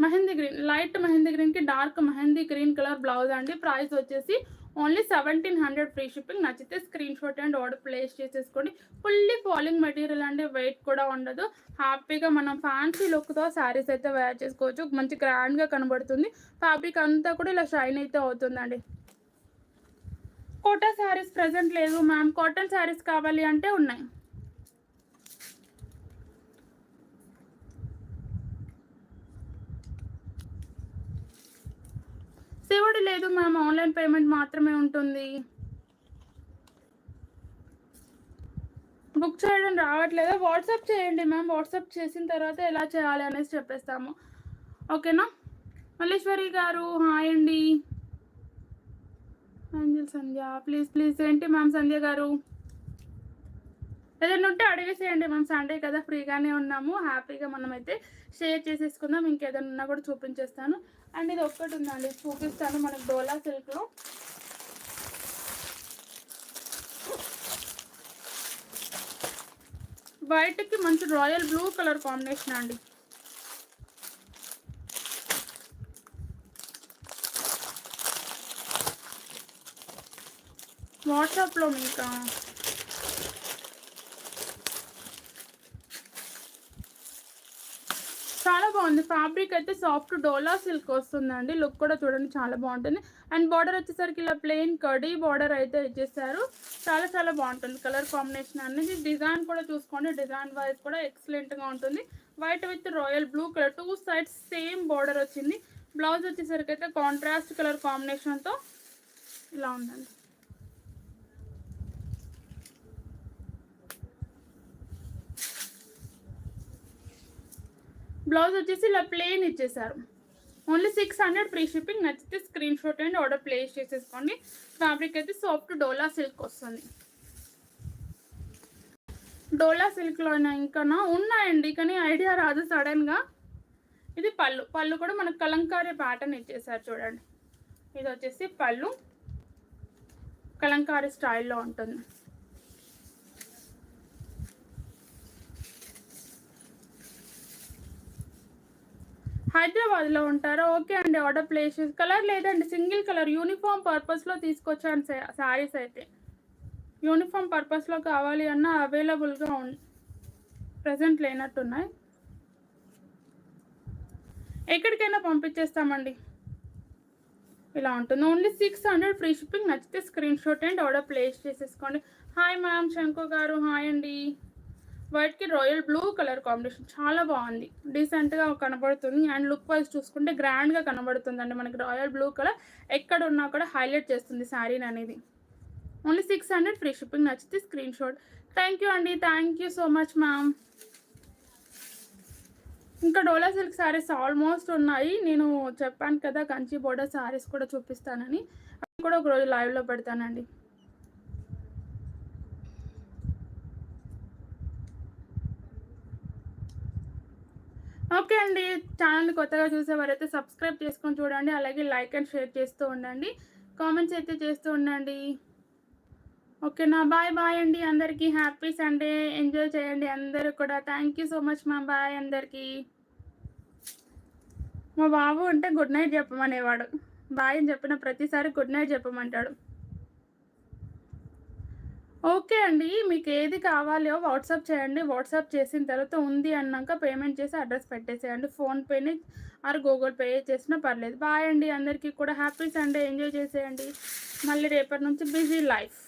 మెహందీ గ్రీన్, లైట్ మెహందీ గ్రీన్కి dark mehndi green colour blouse అండి. ప్రైస్ వచ్చేసి ఓన్లీ 1700 ఫ్రీ షిప్పింగ్. నచ్చితే screenshot and order place చేసేసుకోండి. ఫుల్లీ ఫాలింగ్ మెటీరియల్ అండి, వెయిట్ కూడా ఉండదు. హ్యాపీగా మనం ఫ్యాన్సీ లుక్తో శారీస్ అయితే వేర్ చేసుకోవచ్చు. మంచి గ్రాండ్గా కనబడుతుంది. ఫ్యాబ్రిక్ అంతా కూడా ఇలా షైన్ అయితే అవుతుందండి. కోటా శారీస్ ప్రజెంట్ లేదు మ్యామ్. కాటన్ శారీస్ కావాలి అంటే ఉన్నాయి. సిఓడి లేదు మ్యామ్, ఆన్లైన్ పేమెంట్ మాత్రమే ఉంటుంది. బుక్ చేయడం రావట్లేదా? వాట్సాప్ చేయండి మ్యామ్. వాట్సాప్ చేసిన తర్వాత ఎలా చేయాలి అనేసి చెప్పేస్తాము. ఓకేనా? మల్లేశ్వరి గారు హాయ్ అండి. సంధ్య ప్లీజ్ ప్లీజ్. ఏంటి మ్యామ్ సంధ్య గారు, ఏదైనా ఉంటే అడిగేసేయండి మ్యామ్. సండే కదా ఫ్రీగానే ఉన్నాము, హ్యాపీగా మనం అయితే షేర్ చేసేసుకుందాం. ఇంకేదైనా ఉన్నా కూడా చూపించేస్తాను. అండ్ ఇది ఒక్కటి ఉందండి, చూపిస్తాను. మనకు డోలా సిల్క్లో వైట్కి మంచి రాయల్ బ్లూ కలర్ కాంబినేషన్ అండి. వాట్సాప్లో మీకు చాలా బాగుంది. ఫ్యాబ్రిక్ అయితే సాఫ్ట్ డోలా సిల్క్ వస్తుందండి. లుక్ కూడా చూడండి చాలా బాగుంటుంది. అండ్ బార్డర్ వచ్చేసరికి ఇలా ప్లెయిన్ కడీ బార్డర్ అయితే ఇచ్చేసారు. చాలా చాలా బాగుంటుంది కలర్ కాంబినేషన్ అనేది. డిజైన్ కూడా చూసుకోండి, డిజైన్ వైజ్ కూడా ఎక్సలెంట్గా ఉంటుంది. White with royal blue colour, 2 sides same border వచ్చింది. బ్లౌజ్ వచ్చేసరికి అయితే కాంట్రాస్ట్ కలర్ కాంబినేషన్తో ఇలా ఉందండి. బ్లౌజ్ వచ్చేసి ఇలా ప్లెయిన్ ఇచ్చేసారు. Only 600 free shipping. నచ్చితే screenshot and order place చేసేసుకోండి. ఫ్యాబ్రిక్ అయితే సాఫ్ట్ డోలా సిల్క్ వస్తుంది. డోలా సిల్క్లో ఇంకా ఉన్నాయండి, కానీ ఐడియా రాదు సడన్గా. ఇది పళ్ళు. పళ్ళు కూడా మనకు కలంకారీ ప్యాటర్న్ ఇచ్చేసారు చూడండి. ఇది వచ్చేసి పళ్ళు, కలంకారీ స్టైల్లో ఉంటుంది. హైదరాబాద్లో ఉంటారా? ఓకే అండి, ఆర్డర్ ప్లేస్ చేసి. కలర్ లేదండి, సింగిల్ కలర్. యూనిఫామ్ పర్పస్లో తీసుకొచ్చాను శారీస్ అయితే. యూనిఫామ్ పర్పస్లో కావాలి అన్న అవైలబుల్గా ప్రజెంట్ లేనట్టున్నాయి. ఎక్కడికైనా పంపించేస్తామండి. ఇలా ఉంటుంది. Only 600 free shipping. నచ్చితే screenshot and order place చేసేసుకోండి. హాయ్ మ్యామ్, శంకు గారు హాయ్ అండి. వైట్కి రాయల్ బ్లూ కలర్ కాంబినేషన్ చాలా బాగుంది, డీసెంట్గా కనబడుతుంది. అండ్ లుక్ వైజ్ చూసుకుంటే గ్రాండ్గా కనబడుతుంది అండి. మనకి రాయల్ బ్లూ కలర్ ఎక్కడ ఉన్నా కూడా హైలైట్ చేస్తుంది శారీని అనేది. Only 600 free shipping. నచ్చితే స్క్రీన్ షాట్. థ్యాంక్ యూ అండి, thank you so much ma'am. ఇంకా డోలా సిల్క్ శారీస్ ఆల్మోస్ట్ ఉన్నాయి. నేను చెప్పాను కదా కంచి బోర్డర్ శారీస్ కూడా చూపిస్తానని, అవి కూడా ఒకరోజు లైవ్లో పెడతానండి. ఓకే అండి, ఛానల్ని కొత్తగా చూసేవారైతే సబ్స్క్రైబ్ చేసుకొని చూడండి. అలాగే లైక్ అండ్ షేర్ చేస్తూ ఉండండి, కామెంట్స్ అయితే చేస్తూ ఉండండి. ఓకేనా? బాయ్ బాయ్ అండి అందరికీ. హ్యాపీ సండే, ఎంజాయ్ చేయండి అందరూ కూడా. థ్యాంక్ యూ సో మచ్ మా బాయ్ అందరికీ. మా బాబు అంటే గుడ్ నైట్ చెప్పమనేవాడు. బాయ్ అని చెప్పిన ప్రతిసారి గుడ్ నైట్ చెప్పమంటాడు. ఓకే అండి, మీకు ఏది కావాలో వాట్సాప్ చేయండి. వాట్సాప్ చేసిన తర్వాత ఉంది అన్నాక పేమెంట్ చేసి అడ్రస్ పెట్టేసేయండి. ఫోన్పేని ఆర్ గూగుల్ పే చేసినా పర్లేదు. బాయ్ అండి అందరికీ కూడా. హ్యాపీ సండే, ఎంజాయ్ చేసేయండి. మళ్ళీ రేపటి నుంచి బిజీ లైఫ్.